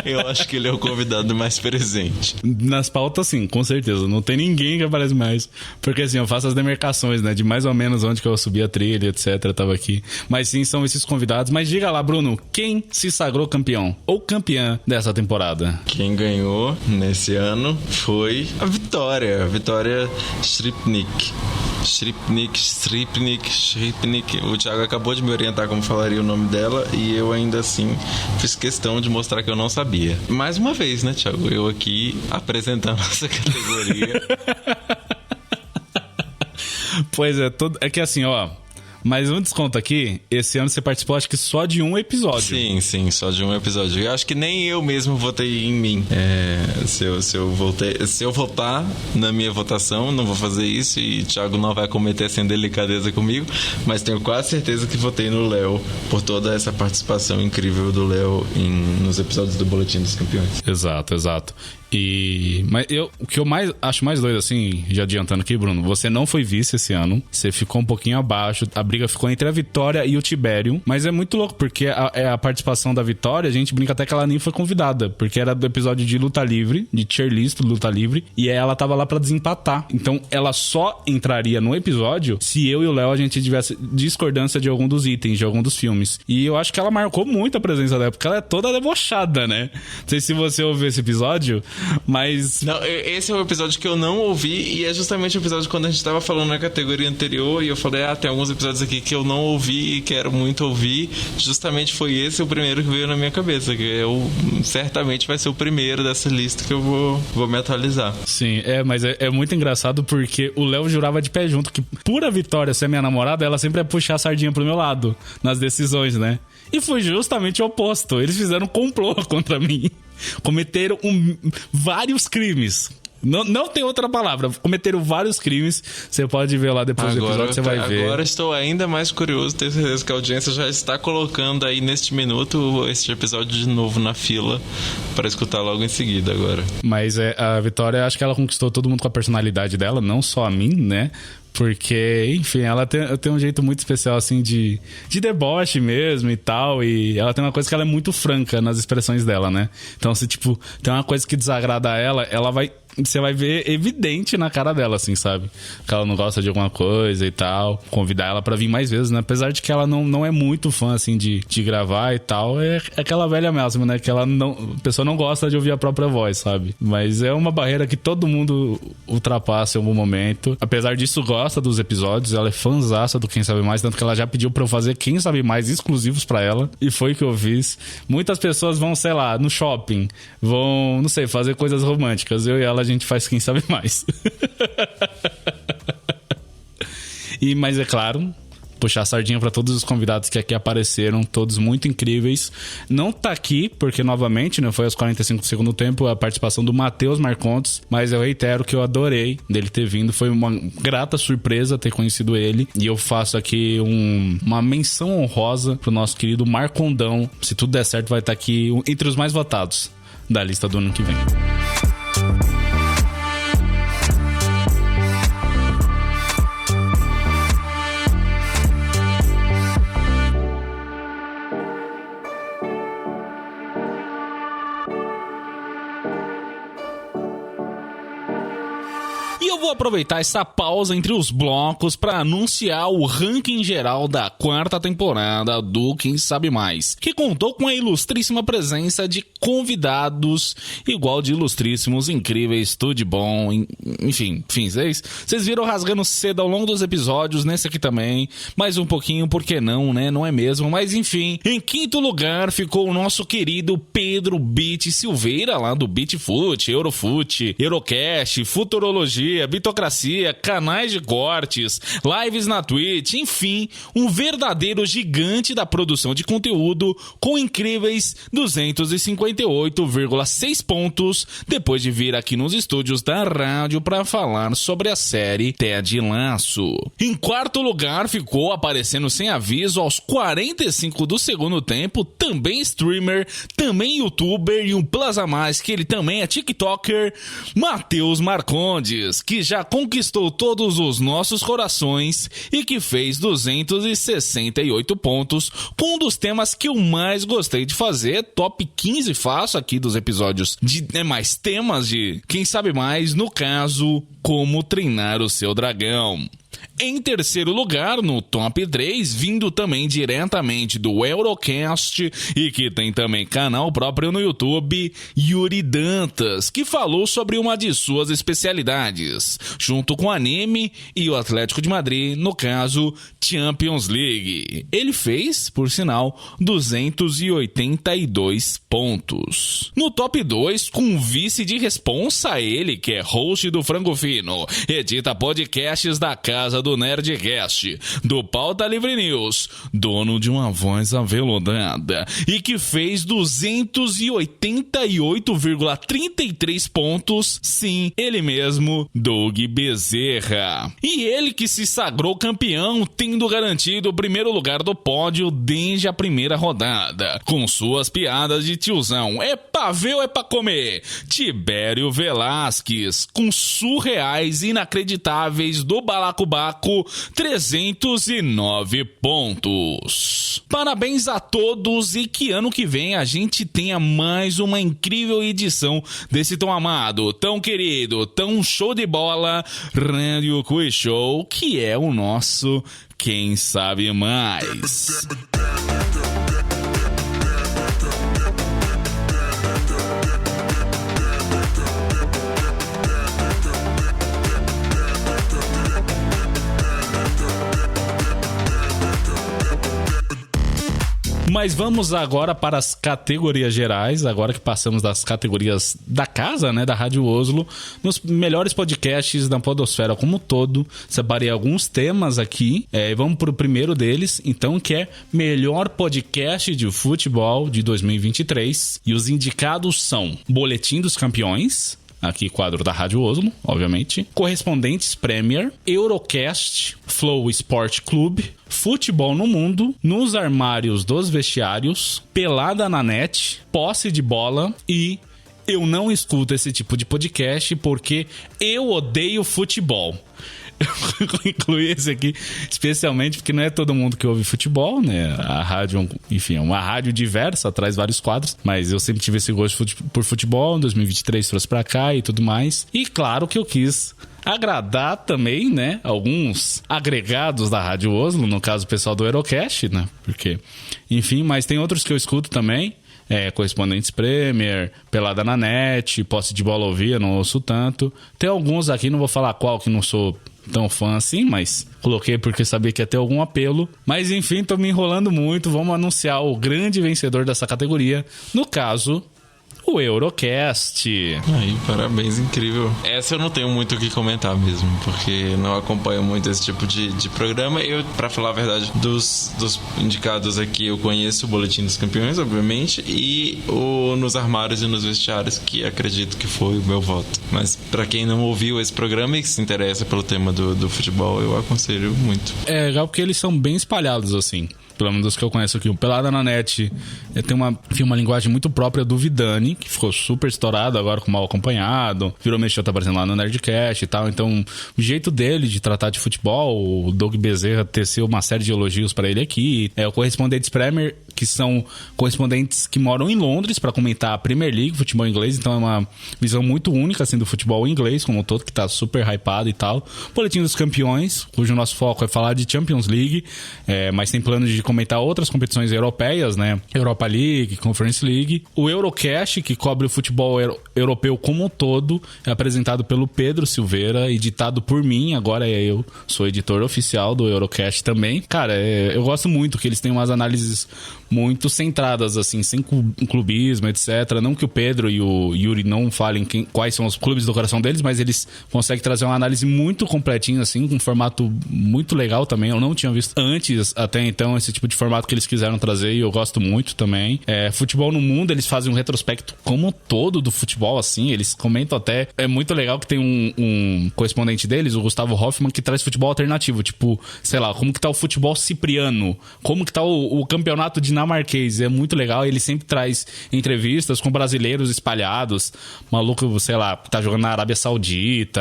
Eu acho que ele é o convidado mais presente. Nas pautas, sim, com certeza. Não tem ninguém que aparece mais. Porque assim, eu faço as demarcações, né? De mais ou menos onde que eu subi a trilha, etc. Tava aqui. Mas sim, são esses convidados. Mas diga lá, Bruno, quem se sagrou campeão ou campeã dessa temporada? Quem ganhou nesse ano foi a Vitória. A Vitória Stripnik. O Thiago acabou de me orientar como falaria o nome dela e eu ainda assim fiz questão de mostrar que eu não sabia. Mais uma vez, né, Thiago? Eu aqui apresentando essa categoria. Pois é, é que assim, ó... Mas um desconto aqui, esse ano você participou acho que só de um episódio. Sim, só de um episódio. Eu acho que nem eu mesmo votei em mim. Se eu votar na minha votação, não vou fazer isso e o Thiago não vai cometer essa indelicadeza comigo, mas tenho quase certeza que votei no Léo por toda essa participação incrível do Léo nos episódios do Boletim dos Campeões. Exato. Mas o que eu acho mais doido, assim, já adiantando aqui, Bruno, você não foi vice esse ano, você ficou um pouquinho abaixo, a briga ficou entre a Vitória e o Tibério, mas é muito louco, porque a participação da Vitória, a gente brinca até que ela nem foi convidada, porque era do episódio de luta livre, de tier list, luta livre, e ela tava lá pra desempatar. Então, ela só entraria no episódio se eu e o Léo a gente tivesse discordância de algum dos itens, de algum dos filmes. E eu acho que ela marcou muito a presença dela, porque ela é toda debochada, né? Não sei se você ouviu esse episódio, mas... Não, esse é o episódio que eu não ouvi e é justamente o episódio quando a gente tava falando na categoria anterior e eu falei, tem alguns episódios aqui que eu não ouvi e quero muito ouvir. Justamente foi esse o primeiro que veio na minha cabeça, que certamente vai ser o primeiro dessa lista que eu vou me atualizar. Sim, mas é muito engraçado porque o Léo jurava de pé junto que por a Vitória ser minha namorada, ela sempre ia puxar a sardinha pro meu lado nas decisões, né? E foi justamente o oposto. Eles fizeram um complô contra mim. Cometeram vários crimes. Não tem outra palavra. Cometeram vários crimes. Você pode ver lá depois do episódio, você vai ver. Agora estou ainda mais curioso. Tenho certeza que a audiência já está colocando aí neste minuto este episódio de novo na fila para escutar logo em seguida agora. Mas a Vitória, acho que ela conquistou todo mundo com a personalidade dela, não só a mim, né? Porque, enfim, ela tem um jeito muito especial, assim, de deboche mesmo e tal. E ela tem uma coisa que ela é muito franca nas expressões dela, né? Então, se, tipo, tem uma coisa que desagrada ela vai... Você vai ver evidente na cara dela, assim, sabe? Que ela não gosta de alguma coisa e tal. Convidar ela pra vir mais vezes, né? Apesar de que ela não é muito fã, assim, de gravar e tal. É aquela velha mesmo, né? Que a pessoa não gosta de ouvir a própria voz, sabe? Mas é uma barreira que todo mundo ultrapassa em algum momento. Apesar disso, gosta dos episódios. Ela é fãzaça do Quem Sabe Mais. Tanto que ela já pediu pra eu fazer Quem Sabe Mais exclusivos pra ela. E foi o que eu fiz. Muitas pessoas vão, sei lá, no shopping. Vão, não sei, fazer coisas românticas. Eu e ela, a gente faz Quem Sabe Mais. Mas é claro, puxar a sardinha para todos os convidados que aqui apareceram, todos muito incríveis. Não tá aqui, porque novamente, né, foi aos 45 do segundo tempo a participação do Matheus Marcontes, mas eu reitero que eu adorei dele ter vindo, foi uma grata surpresa ter conhecido ele, e eu faço aqui uma menção honrosa pro nosso querido Marcondão. Se tudo der certo, vai estar aqui entre os mais votados da lista do ano que vem. Vou aproveitar essa pausa entre os blocos para anunciar o ranking geral da 4ª temporada do Quem Sabe Mais, que contou com a ilustríssima presença de convidados igual de ilustríssimos, incríveis, tudo de bom, enfim, vocês viram rasgando cedo ao longo dos episódios, nesse aqui também, mais um pouquinho, por que não, né, não é mesmo? Mas enfim, em 5º lugar ficou o nosso querido Pedro Bit Silveira, lá do Bitfoot, Eurofute, Eurocast, Futurologia, Bitocracia, canais de cortes, lives na Twitch, enfim, um verdadeiro gigante da produção de conteúdo com incríveis 258,6 pontos depois de vir aqui nos estúdios da rádio para falar sobre a série Ted Lasso. Em quarto lugar ficou, aparecendo sem aviso aos 45 do segundo tempo, também streamer, também youtuber e um plus a mais que ele também é tiktoker, Matheus Marcondes, que já conquistou todos os nossos corações e que fez 268 pontos com um dos temas que eu mais gostei de fazer, top 15 faço aqui dos episódios de mais temas de quem sabe mais, no caso, como treinar o seu dragão. Em terceiro lugar, no top 3, vindo também diretamente do Eurocast e que tem também canal próprio no YouTube, Yuri Dantas, que falou sobre uma de suas especialidades, junto com o anime e o Atlético de Madrid, no caso, Champions League. Ele fez, por sinal, 282 pontos. No top 2, com vice de responsa, ele que é host do Frango Fino, edita podcasts da Casa do Nerdcast, do Pauta Livre News, dono de uma voz aveludada e que fez 288,33 pontos, sim, ele mesmo, Doug Bezerra. E ele que se sagrou campeão, tendo garantido o primeiro lugar do pódio desde a primeira rodada, com suas piadas de tiozão, é pra ver ou é pra comer? Tibério Velasquez, com surreais inacreditáveis do Balacobaco, 309 pontos. Parabéns a todos e que ano que vem a gente tenha mais uma incrível edição desse tão amado, tão querido, tão show de bola Radio Quiz Show, que é o nosso Quem Sabe Mais. Mas vamos agora para as categorias gerais, agora que passamos das categorias da casa, né, da Rádio Oslo, nos melhores podcasts da podosfera como um todo. Separei alguns temas aqui, e vamos para o primeiro deles, então, que é melhor podcast de futebol de 2023. E os indicados são Boletim dos Campeões, aqui quadro da Rádio Oslo, obviamente, Correspondentes Premier, Eurocast, Flow Sport Clube, Futebol no Mundo, Nos Armários dos Vestiários, Pelada na Net, Posse de Bola e Eu Não Escuto Esse Tipo de Podcast Porque Eu Odeio Futebol. Eu incluí esse aqui especialmente porque não é todo mundo que ouve futebol, né? A rádio, enfim, é uma rádio diversa, traz vários quadros, mas eu sempre tive esse gosto por futebol, em 2023 trouxe pra cá e tudo mais. E claro que eu quis agradar também, né, alguns agregados da Rádio Oslo, no caso o pessoal do Eurocast, né? Porque, enfim, mas tem outros que eu escuto também. Correspondentes Premier, Pelada na Net, Posse de Bola Ouvia, não ouço tanto. Tem alguns aqui, não vou falar qual, que não sou tão fã assim, mas coloquei porque sabia que ia ter algum apelo. Mas enfim, tô me enrolando muito, vamos anunciar o grande vencedor dessa categoria, no caso, o Eurocast. Aí, parabéns, incrível. Essa eu não tenho muito o que comentar mesmo, porque não acompanho muito esse tipo de programa. Eu, pra falar a verdade, dos indicados aqui, eu conheço o Boletim dos Campeões, obviamente, e o Nos Armários e Nos Vestiários, que acredito que foi o meu voto. Mas pra quem não ouviu esse programa e que se interessa pelo tema do futebol, eu aconselho muito. É legal porque eles são bem espalhados, assim. Pelo menos dos que eu conheço aqui. O Pelada na Net tem uma linguagem muito própria do Vidani, que ficou super estourado agora com Mal Acompanhado. Virou mexeu, tá aparecendo lá no Nerdcast e tal. Então, o jeito dele de tratar de futebol, o Doug Bezerra teceu uma série de elogios pra ele aqui. O Correspondentes Premier, que são correspondentes que moram em Londres pra comentar a Premier League, futebol inglês. Então, é uma visão muito única, assim, do futebol inglês como um todo, que tá super hypado e tal. Boletim dos Campeões, cujo nosso foco é falar de Champions League, mas tem planos de comentar outras competições europeias, né? Europa League, Conference League. O Eurocast, que cobre o futebol europeu como um todo, é apresentado pelo Pedro Silveira, editado por mim. Agora eu sou editor oficial do Eurocast também. Cara, eu gosto muito que eles têm umas análises muito centradas, assim, sem clubismo, etc. Não que o Pedro e o Yuri não falem quais são os clubes do coração deles, mas eles conseguem trazer uma análise muito completinha, assim, com um formato muito legal também. Eu não tinha visto antes, até então, esse tipo de formato que eles quiseram trazer, e eu gosto muito também. Futebol no Mundo, eles fazem um retrospecto como um todo do futebol, assim, eles comentam até... É muito legal que tem um correspondente deles, o Gustavo Hoffmann, que traz futebol alternativo, tipo, sei lá, como que tá o futebol cipriano, como que tá o campeonato dinamarquês. É muito legal, ele sempre traz entrevistas com brasileiros espalhados, maluco, sei lá, que tá jogando na Arábia Saudita,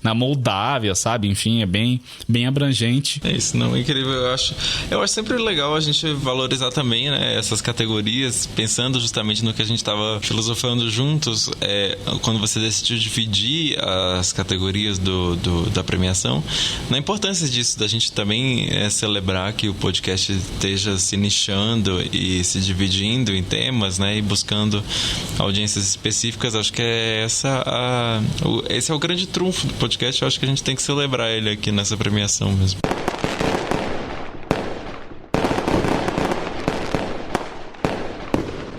na Moldávia, sabe? Enfim, é bem abrangente. É isso, não, é incrível. Eu acho sempre legal a gente valorizar também, né, essas categorias, pensando justamente no que a gente estava filosofando juntos, quando você decidiu dividir as categorias da premiação, na importância disso, da gente também celebrar que o podcast esteja se nichando e se dividindo em temas, né, e buscando audiências específicas. Acho que esse é o grande trunfo do podcast. Eu acho que a gente tem que celebrar ele aqui nessa premiação mesmo.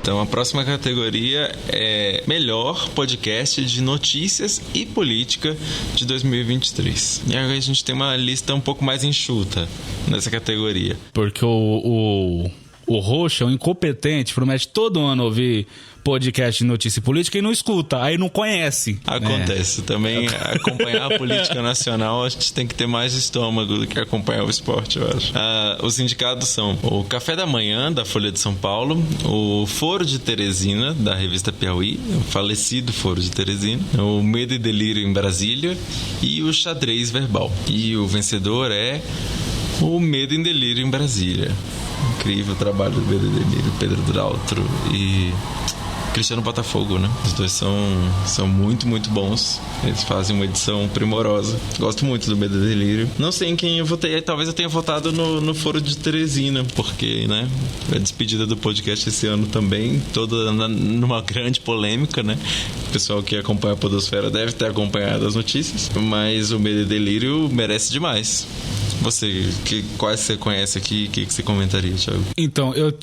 Então, a próxima categoria é Melhor Podcast de Notícias e Política de 2023. E agora a gente tem uma lista um pouco mais enxuta nessa categoria. Porque o Roxa, o incompetente, promete todo ano ouvir podcast de notícia e política e não escuta, aí não conhece. Acontece. Também acompanhar a política nacional, a gente tem que ter mais estômago do que acompanhar o esporte, eu acho. Os indicados são o Café da Manhã, da Folha de São Paulo, o Foro de Teresina, da revista Piauí, o falecido Foro de Teresina, o Medo e Delírio em Brasília e o Xadrez Verbal. E o vencedor é o Medo e Delírio em Brasília. Incrível trabalho do Medo e Delírio, Pedro Daltro e Cristiano Botafogo, né? Os dois são muito, muito bons. Eles fazem uma edição primorosa. Gosto muito do Medo e Delírio. Não sei em quem eu votei. Talvez eu tenha votado no Foro de Teresina, porque, né, a despedida do podcast esse ano também, toda numa grande polêmica, né? O pessoal que acompanha a Podosfera deve ter acompanhado as notícias, mas o Medo e Delírio merece demais. Você, quais você conhece aqui, o que você comentaria, Thiago? Então, eu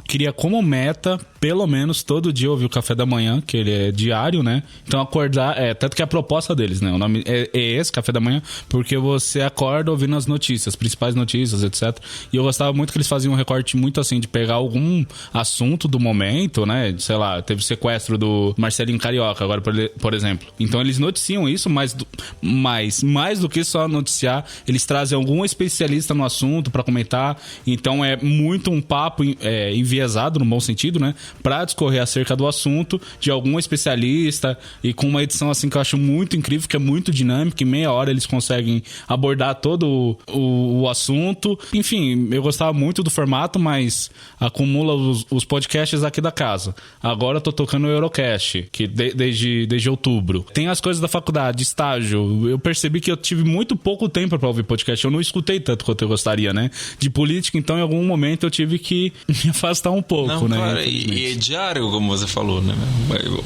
queria como meta, pelo menos todo dia ouvir o Café da Manhã, que ele é diário, né? Então acordar, tanto que a proposta deles, né? O nome é esse, Café da Manhã, porque você acorda ouvindo as notícias, principais notícias, etc. E eu gostava muito que eles faziam um recorte muito assim, de pegar algum assunto do momento, né? Sei lá, teve o sequestro do Marcelinho Carioca, agora, por exemplo. Então eles noticiam isso, mas mais do que só noticiar, eles trazem algum especialista no assunto pra comentar. Então é muito um papo enviesado, no bom sentido, né? Pra discorrer acerca do assunto de algum especialista, e com uma edição assim que eu acho muito incrível, que é muito dinâmica. Em meia hora eles conseguem abordar todo o assunto. Enfim, eu gostava muito do formato, mas acumula os podcasts aqui da casa. Agora eu tô tocando o Eurocast, que desde outubro. Tem as coisas da faculdade, estágio. Eu percebi que eu tive muito pouco tempo pra ouvir podcast. Eu não escutei tanto quanto eu gostaria, né? De política, então em algum momento eu tive que me afastar um pouco, não, né? Claro, e é diário, como você falou, né?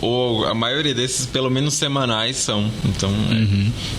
Ou a maioria desses, pelo menos semanais, são. Então,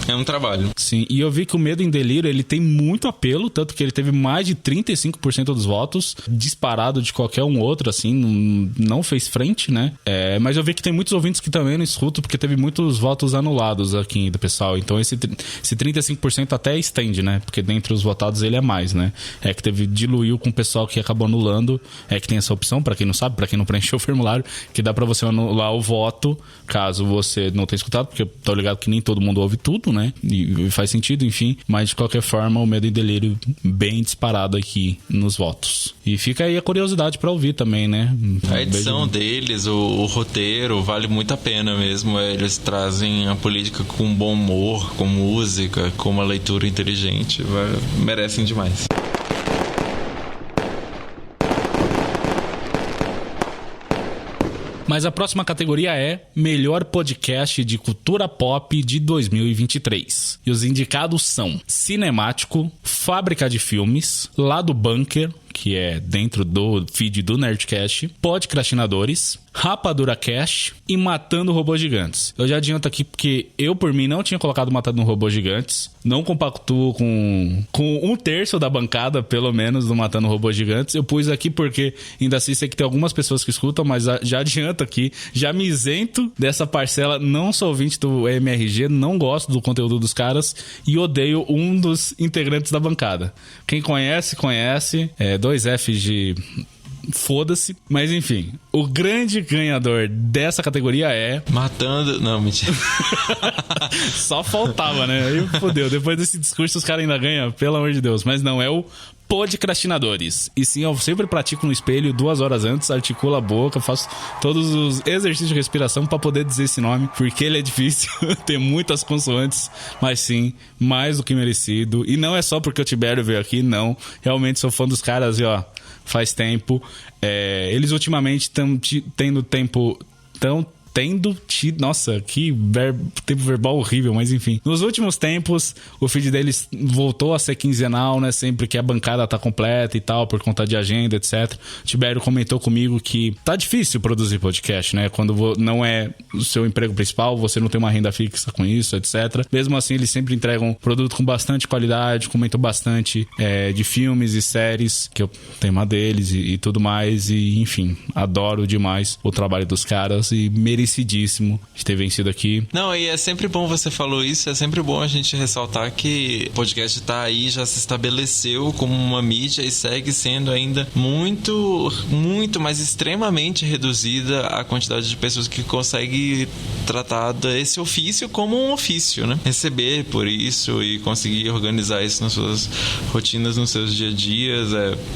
é um trabalho. Sim, e eu vi que o Medo em Delírio, ele tem muito apelo, tanto que ele teve mais de 35% dos votos, disparado de qualquer um outro, assim, não fez frente, né? Mas eu vi que tem muitos ouvintes que também não escutam, porque teve muitos votos anulados aqui do pessoal. Então esse 35% até estende, né? Porque dentre os votados ele é mais, né? Que diluiu com o pessoal que acabou anulando. Que tem essa opção, pra quem não sabe, pra quem não preencheu o formulário, que dá pra você anular o voto, caso você não tenha escutado, porque eu tô ligado que nem todo mundo ouve tudo, né? E faz sentido, enfim. Mas de qualquer forma, o Medo e Delírio bem disparado aqui nos votos. E fica aí a curiosidade pra ouvir também, né? A edição deles, o roteiro, vale muito a pena mesmo. Eles trazem a política com bom humor, com música, com uma leitura inteligente. Merecem demais. Mas a próxima categoria é Melhor Podcast de Cultura Pop de 2023. E os indicados são Cinemático, Fábrica de Filmes, Lado Bunker, que é dentro do feed do Nerdcast, Podcrastinadores, Rapadura Cast e Matando Robôs Gigantes. Eu já adianto aqui porque eu, por mim, não tinha colocado Matando Robôs Gigantes. Não compactuo com 1/3 da bancada, pelo menos, do Matando Robôs Gigantes. Eu pus aqui porque ainda assim sei que tem algumas pessoas que escutam, mas já adianto aqui, já me isento dessa parcela. Não sou ouvinte do MRG, não gosto do conteúdo dos caras e odeio um dos integrantes da bancada. Quem conhece, conhece. 2 Fs de... foda-se. Mas enfim, o grande ganhador dessa categoria é... Matando... Não, mentira. Só faltava, né? Aí fodeu. Depois desse discurso os caras ainda ganham, pelo amor de Deus. Mas não, é o Podcrastinadores. E sim, eu sempre pratico no espelho 2 horas antes, articulo a boca, faço todos os exercícios de respiração pra poder dizer esse nome, porque ele é difícil, tem muitas consoantes, mas sim, mais do que merecido. E não é só porque o Tibério veio aqui, não. Realmente sou fã dos caras e ó, faz tempo. Eles ultimamente estão tendo tempo tão... Nossa, que tempo verbal horrível, mas enfim. Nos últimos tempos, o feed deles voltou a ser quinzenal, né? Sempre que a bancada tá completa e tal, por conta de agenda, etc. O Tibério comentou comigo que tá difícil produzir podcast, né? Quando não é o seu emprego principal, você não tem uma renda fixa com isso, etc. Mesmo assim, eles sempre entregam produto com bastante qualidade, comentam bastante de filmes e séries, que é o tema deles e tudo mais. E, enfim, adoro demais o trabalho dos caras e merecidíssimo de ter vencido aqui. Não, e é sempre bom, você falou isso, é sempre bom a gente ressaltar que o podcast tá aí, já se estabeleceu como uma mídia e segue sendo ainda muito, mas extremamente reduzida a quantidade de pessoas que conseguem tratar esse ofício como um ofício, né? Receber por isso e conseguir organizar isso nas suas rotinas, nos seus dia a dias,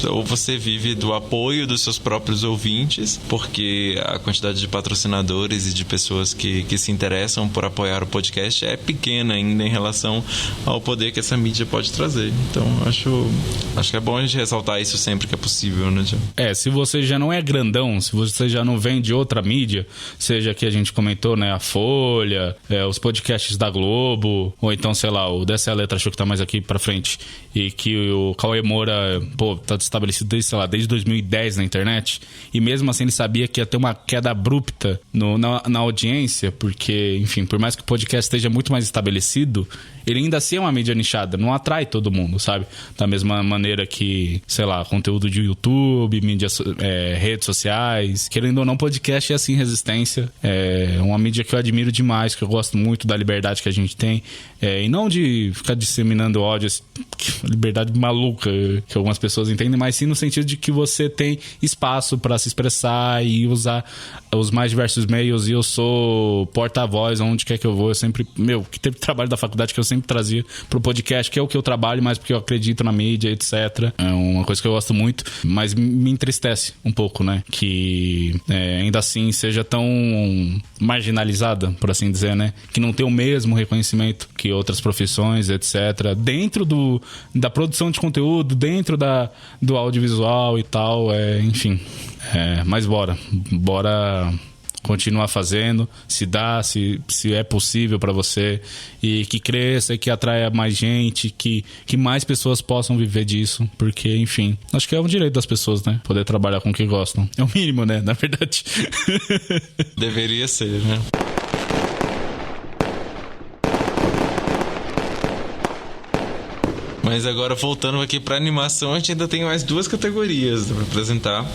ou você vive do apoio dos seus próprios ouvintes, porque a quantidade de patrocinadores e de pessoas que se interessam por apoiar o podcast é pequena ainda em relação ao poder que essa mídia pode trazer. Então, acho que é bom a gente ressaltar isso sempre que é possível, né, Tiago? Se você já não é grandão, se você já não vem de outra mídia, seja que a gente comentou, né, a Folha, os podcasts da Globo, ou então, sei lá, o Dessa Letra Show que tá mais aqui pra frente, e que o Cauê Moura, tá estabelecido desde 2010 na internet, e mesmo assim ele sabia que ia ter uma queda abrupta na audiência, porque, enfim, por mais que o podcast esteja muito mais estabelecido, ele ainda assim é uma mídia nichada, não atrai todo mundo, sabe? Da mesma maneira que, sei lá, conteúdo de YouTube, mídias, redes sociais, querendo ou não, podcast é assim resistência, é uma mídia que eu admiro demais, que eu gosto muito da liberdade que a gente tem, e não de ficar disseminando ódio, liberdade maluca que algumas pessoas entendem, mas sim no sentido de que você tem espaço para se expressar e usar os mais diversos meios, e eu sou porta-voz onde quer que eu vou. Eu sempre, que teve trabalho da faculdade que eu sempre trazia pro podcast, que é o que eu trabalho, mas porque eu acredito na mídia, etc. É uma coisa que eu gosto muito, mas me entristece um pouco, né? Que ainda assim seja tão marginalizada, por assim dizer, né? Que não tem o mesmo reconhecimento que outras profissões, etc. Dentro da produção de conteúdo, dentro do audiovisual e tal, enfim. Mas bora continuar fazendo, se é possível para você, e que cresça e que atraia mais gente, que mais pessoas possam viver disso, porque, enfim, acho que é um direito das pessoas, né? Poder trabalhar com o que gostam. É o mínimo, né? Na verdade. Deveria ser, né? Mas agora, voltando aqui para animação, a gente ainda tem mais 2 categorias para apresentar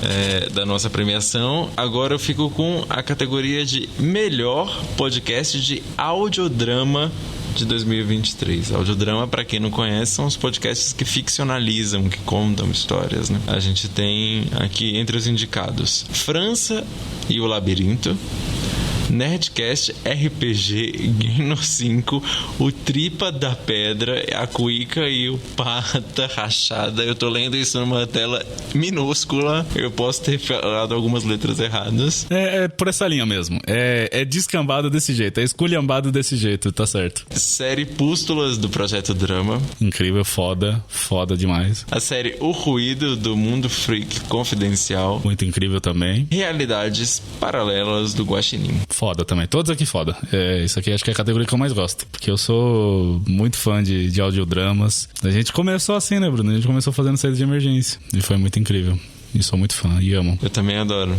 da nossa premiação. Agora eu fico com a categoria de melhor podcast de audiodrama de 2023. Audiodrama, para quem não conhece, são os podcasts que ficcionalizam, que contam histórias, né? A gente tem aqui entre os indicados França e o Labirinto, Nerdcast RPG Game 5, o Tripa da Pedra, a Cuica e o Pata Rachada. Eu tô lendo isso numa tela minúscula. Eu posso ter falado algumas letras erradas. É por essa linha mesmo. É descambado desse jeito, é esculhambado desse jeito, tá certo. Série Pústulas do Projeto Drama. Incrível, foda demais. A série O Ruído do Mundo Freak Confidencial. Muito incrível também. Realidades Paralelas do Guaxinim. Foda também, todos aqui foda. Isso aqui acho que é a categoria que eu mais gosto, porque eu sou muito fã de audiodramas. A gente começou assim, né, Bruno? A gente começou fazendo saída de emergência e foi muito incrível. E sou muito fã e amo. Eu também adoro.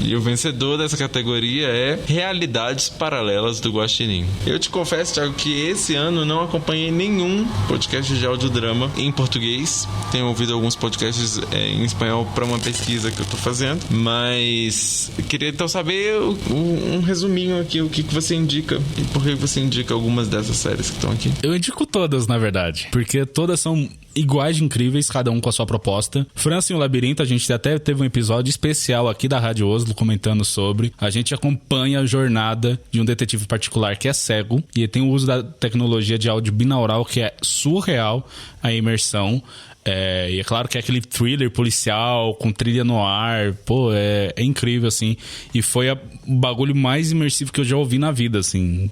E o vencedor dessa categoria é Realidades Paralelas do Guaxinim. Eu te confesso, Thiago, que esse ano não acompanhei nenhum podcast de audiodrama em português. Tenho ouvido alguns podcasts em espanhol para uma pesquisa que eu tô fazendo. Mas queria então saber um resuminho aqui, o que você indica e por que você indica algumas dessas séries que estão aqui. Eu indico todas, na verdade, porque todas são iguais de incríveis, cada um com a sua proposta. França e o Labirinto, a gente até teve um episódio especial aqui da Rádio Oslo comentando sobre. A gente acompanha a jornada de um detetive particular que é cego e tem o uso da tecnologia de áudio binaural que é surreal a imersão. E é claro que é aquele thriller policial com trilha no ar, pô, é incrível, assim. E foi o bagulho mais imersivo que eu já ouvi na vida, assim.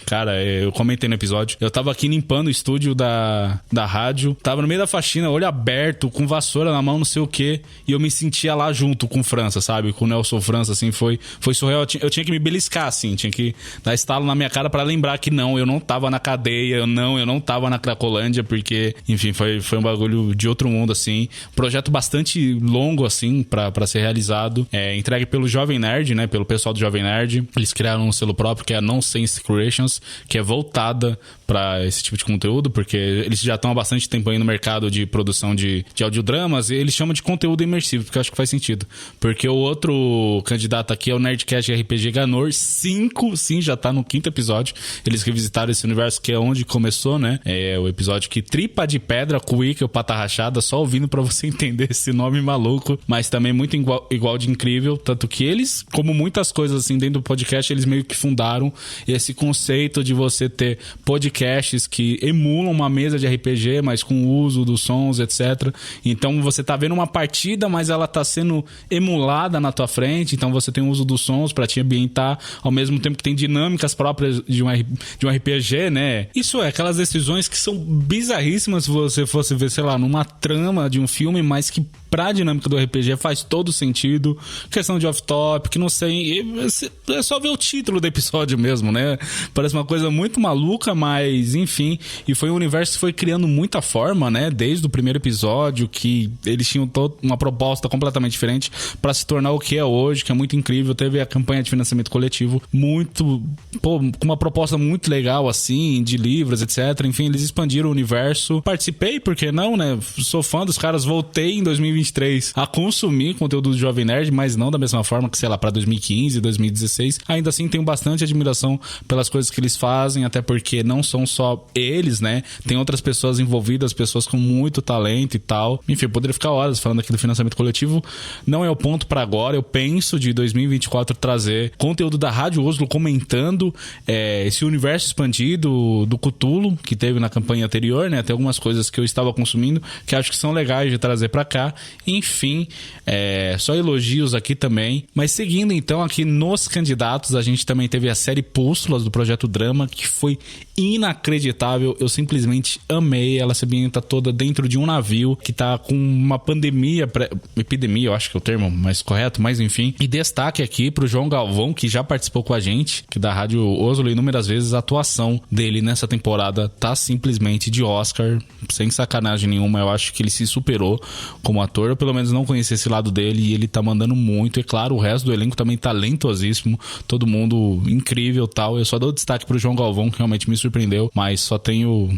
Cara, eu comentei no episódio. Eu tava aqui limpando o estúdio da rádio, tava no meio da faxina, olho aberto, com vassoura na mão, não sei o quê. E eu me sentia lá junto com França, sabe? Com o Nelson França, assim, foi surreal. Eu tinha que me beliscar, assim, tinha que dar estalo na minha cara pra lembrar que eu não tava na cadeia, eu não tava na Cracolândia, porque, enfim, foi um bagulho de outro mundo, assim. Projeto bastante longo, assim, pra ser realizado. Entregue pelo Jovem Nerd, né? Pelo pessoal do Jovem Nerd. Eles criaram um selo próprio, que é a Nonsense Creations, que é voltada pra esse tipo de conteúdo, porque eles já estão há bastante tempo aí no mercado de produção de audiodramas, e eles chamam de conteúdo imersivo, porque eu acho que faz sentido. Porque o outro candidato aqui é o Nerdcast RPG Ganor 5, sim, já tá no 5º episódio. Eles revisitaram esse universo que é onde começou, né? É o episódio que Tripa de Pedra, Cuica, o Pata Rachada, só ouvindo pra você entender esse nome maluco, mas também muito igual de incrível, tanto que eles, como muitas coisas assim dentro do podcast, eles meio que fundaram esse conceito de você ter podcasts que emulam uma mesa de RPG, mas com o uso dos sons, etc. Então você tá vendo uma partida, mas ela tá sendo emulada na tua frente, então você tem o uso dos sons pra te ambientar, ao mesmo tempo que tem dinâmicas próprias de um RPG, né? Isso é, aquelas decisões que são bizarríssimas se você fosse ver, sei lá, numa trama de um filme, mas que pra dinâmica do RPG faz todo sentido. Questão de off-topic, não sei, é só ver o título do episódio mesmo, né? Parece uma coisa muito maluca, mas enfim, e foi um universo que foi criando muita forma, né? Desde o primeiro episódio, que eles tinham uma proposta completamente diferente pra se tornar o que é hoje, que é muito incrível. Teve a campanha de financiamento coletivo com uma proposta muito legal, assim, de livros, etc. Enfim, eles expandiram o universo. Participei, porque não, né? Sou fã dos caras, voltei em 2023 a consumir conteúdo do Jovem Nerd, mas não da mesma forma que, sei lá, pra 2015, 2016. Ainda assim, tenho bastante admiração pelas coisas que eles fazem, até porque não são só eles, né? Tem outras pessoas envolvidas, pessoas com muito talento e tal. Enfim, eu poderia ficar horas falando aqui do financiamento coletivo. Não é o ponto pra agora. Eu penso de 2024 trazer conteúdo da Rádio Oslo comentando esse universo expandido do Cthulhu, que teve na campanha anterior, né? Tem algumas coisas que eu estava consumindo que acho que são legais de trazer pra cá. Enfim, só elogios aqui também. Mas seguindo então aqui nos candidatos, a gente também teve a série Pústulas do Projeto Drama, que foi inacreditável. Eu simplesmente amei. Ela se ambienta toda dentro de um navio que tá com uma epidemia, eu acho que é o termo mais correto, mas enfim. E destaque aqui pro João Galvão, que já participou com a gente, que da Rádio Oslo inúmeras vezes. A atuação dele nessa temporada tá simplesmente de Oscar, sem sacanagem nenhuma. Eu acho que ele se superou como ator. Eu pelo menos não conheci esse lado dele e ele tá mandando muito. E claro, o resto do elenco também talentosíssimo, todo mundo incrível, tal. Eu só dou destaque pro João Galvão, que realmente me surpreendeu, mas só tenho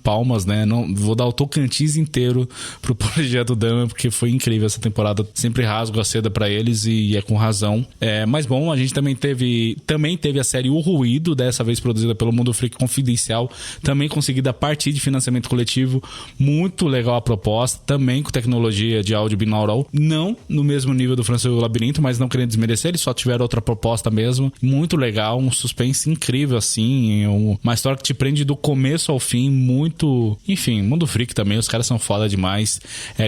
palmas, né? Não vou dar o Tocantins inteiro pro Projeto Drama, porque foi incrível essa temporada. Sempre rasgo a seda pra eles e é com razão. Mas bom, a gente também teve a série O Ruído, dessa vez produzida pelo Mundo Freak Confidencial, também conseguida a partir de financiamento coletivo. Muito legal a proposta, também com tecnologia de áudio binaural, não no mesmo nível do França e o Labirinto, mas não querendo desmerecer, eles só tiveram outra proposta mesmo. Muito legal, um suspense incrível assim, uma história que te prende do começo ao fim, muito... Enfim, Mundo Freak também, os caras são foda demais.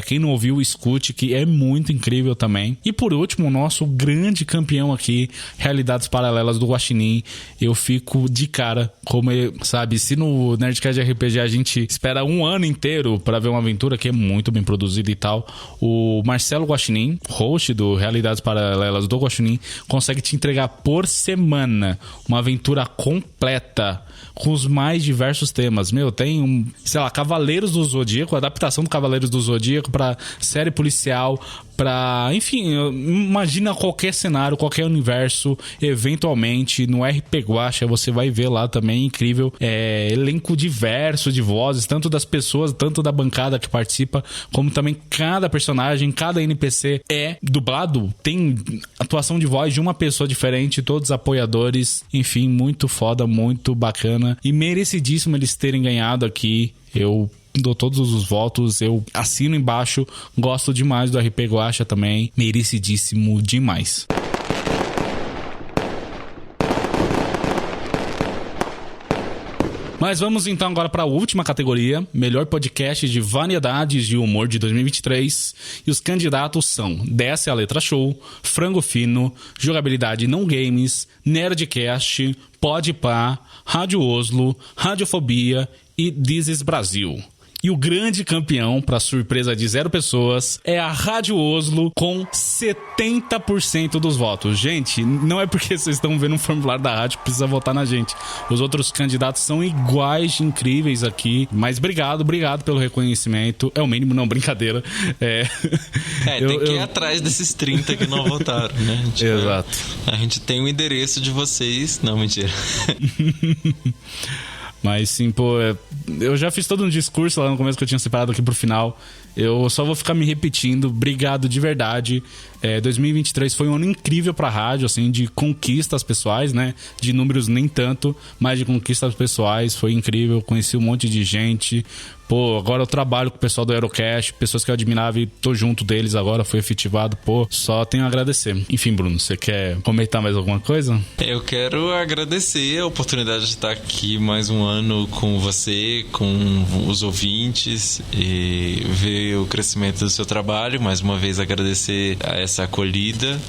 Quem não ouviu, escute, que é muito incrível também. E por último, o nosso grande campeão aqui, Realidades Paralelas do Guaxinim. Eu fico de cara, como, sabe, se no Nerdcast de RPG a gente espera um ano inteiro pra ver uma aventura que é muito bem produzida e tal, o Marcelo Guaxinim, host do Realidades Paralelas do Guaxinim, consegue te entregar por semana uma aventura completa com os mais diversos temas. Meu, tem Cavaleiros do Zodíaco, adaptação do Cavaleiros do Zodíaco pra série policial, pra... Enfim, imagina qualquer cenário, qualquer universo, eventualmente, no RP Guaxa, você vai ver lá também, incrível, elenco diverso de vozes, tanto das pessoas, tanto da bancada que participa, como também cada personagem, cada NPC é dublado, tem atuação de voz de uma pessoa diferente, todos apoiadores, enfim, muito foda, muito bacana, e merecidíssimo eles terem ganhado aqui. Eu dou todos os votos, eu assino embaixo, gosto demais do RP Guaxa também, merecidíssimo demais. Mas vamos então agora para a última categoria, melhor podcast de variedades de humor de 2023. E os candidatos são Desce a Letra Show, Frango Fino, Jogabilidade Não Games, Nerdcast, Podpah, Rádio Oslo, Radiofobia e This is Brasil. E o grande campeão, para surpresa de 0 pessoas, é a Rádio Oslo com 70% dos votos. Gente, não é porque vocês estão vendo um formulário da rádio que precisa votar na gente. Os outros candidatos são iguais de incríveis aqui. Mas obrigado pelo reconhecimento. É o mínimo, não, brincadeira. Tem que ir atrás desses 30 que não votaram, né? Exato. A gente tem o endereço de vocês. Não, mentira. Mas sim, pô, eu já fiz todo um discurso lá no começo que eu tinha separado aqui pro final. Eu só vou ficar me repetindo. Obrigado de verdade. 2023 foi um ano incrível pra rádio, assim, de conquistas pessoais, né? De números nem tanto, mas de conquistas pessoais. Foi incrível, conheci um monte de gente. Pô, agora eu trabalho com o pessoal do Aerocast, pessoas que eu admirava e tô junto deles agora, fui efetivado. Pô, só tenho a agradecer. Enfim, Bruno, você quer comentar mais alguma coisa? Eu quero agradecer a oportunidade de estar aqui mais um ano com você, com os ouvintes, e ver o crescimento do seu trabalho. Mais uma vez agradecer a essa acolhida,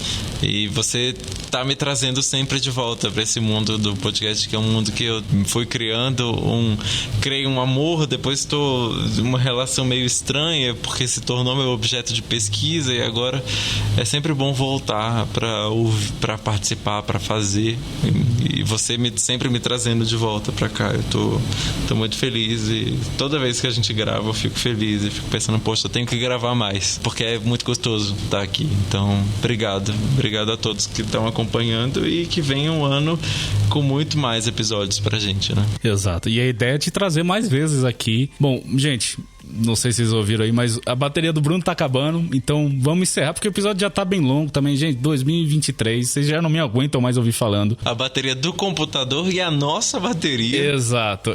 e você tá me trazendo sempre de volta para esse mundo do podcast, que é um mundo que eu fui criando, criei um amor, depois estou uma relação meio estranha, porque se tornou meu objeto de pesquisa, e agora é sempre bom voltar para participar, para fazer, e você sempre me trazendo de volta para cá. Eu tô muito feliz, e toda vez que a gente grava eu fico feliz e fico pensando, poxa, eu tenho que gravar mais, porque é muito gostoso estar aqui. Então, obrigado a todos que estão acompanhando, e que venha um ano com muito mais episódios pra gente, né? Exato, e a ideia é te trazer mais vezes aqui. Bom, gente, não sei se vocês ouviram aí, mas a bateria do Bruno tá acabando, então vamos encerrar, porque o episódio já tá bem longo também, gente. 2023, vocês já não me aguentam mais ouvir falando. A bateria do computador e a nossa bateria. Exato.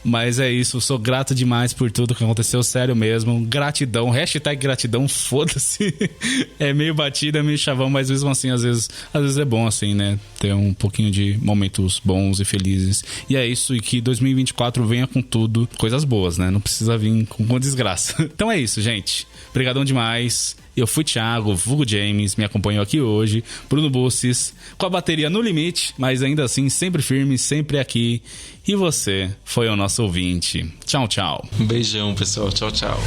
Mas é isso, sou grato demais por tudo que aconteceu, sério mesmo. Gratidão, #gratidão, foda-se. É meio batido, é meio chavão, mas mesmo assim, às vezes é bom, assim, né? Ter um pouquinho de momentos bons e felizes. E é isso, e que 2024 venha com tudo, coisas boas, né? Não precisa vir com desgraça. Então é isso, gente. Obrigadão demais. Eu fui Thiago, vulgo James, me acompanhou aqui hoje, Bruno Bussis, com a bateria no limite, mas ainda assim sempre firme, sempre aqui. E você foi o nosso ouvinte. Tchau, tchau. Um beijão, pessoal. Tchau, tchau.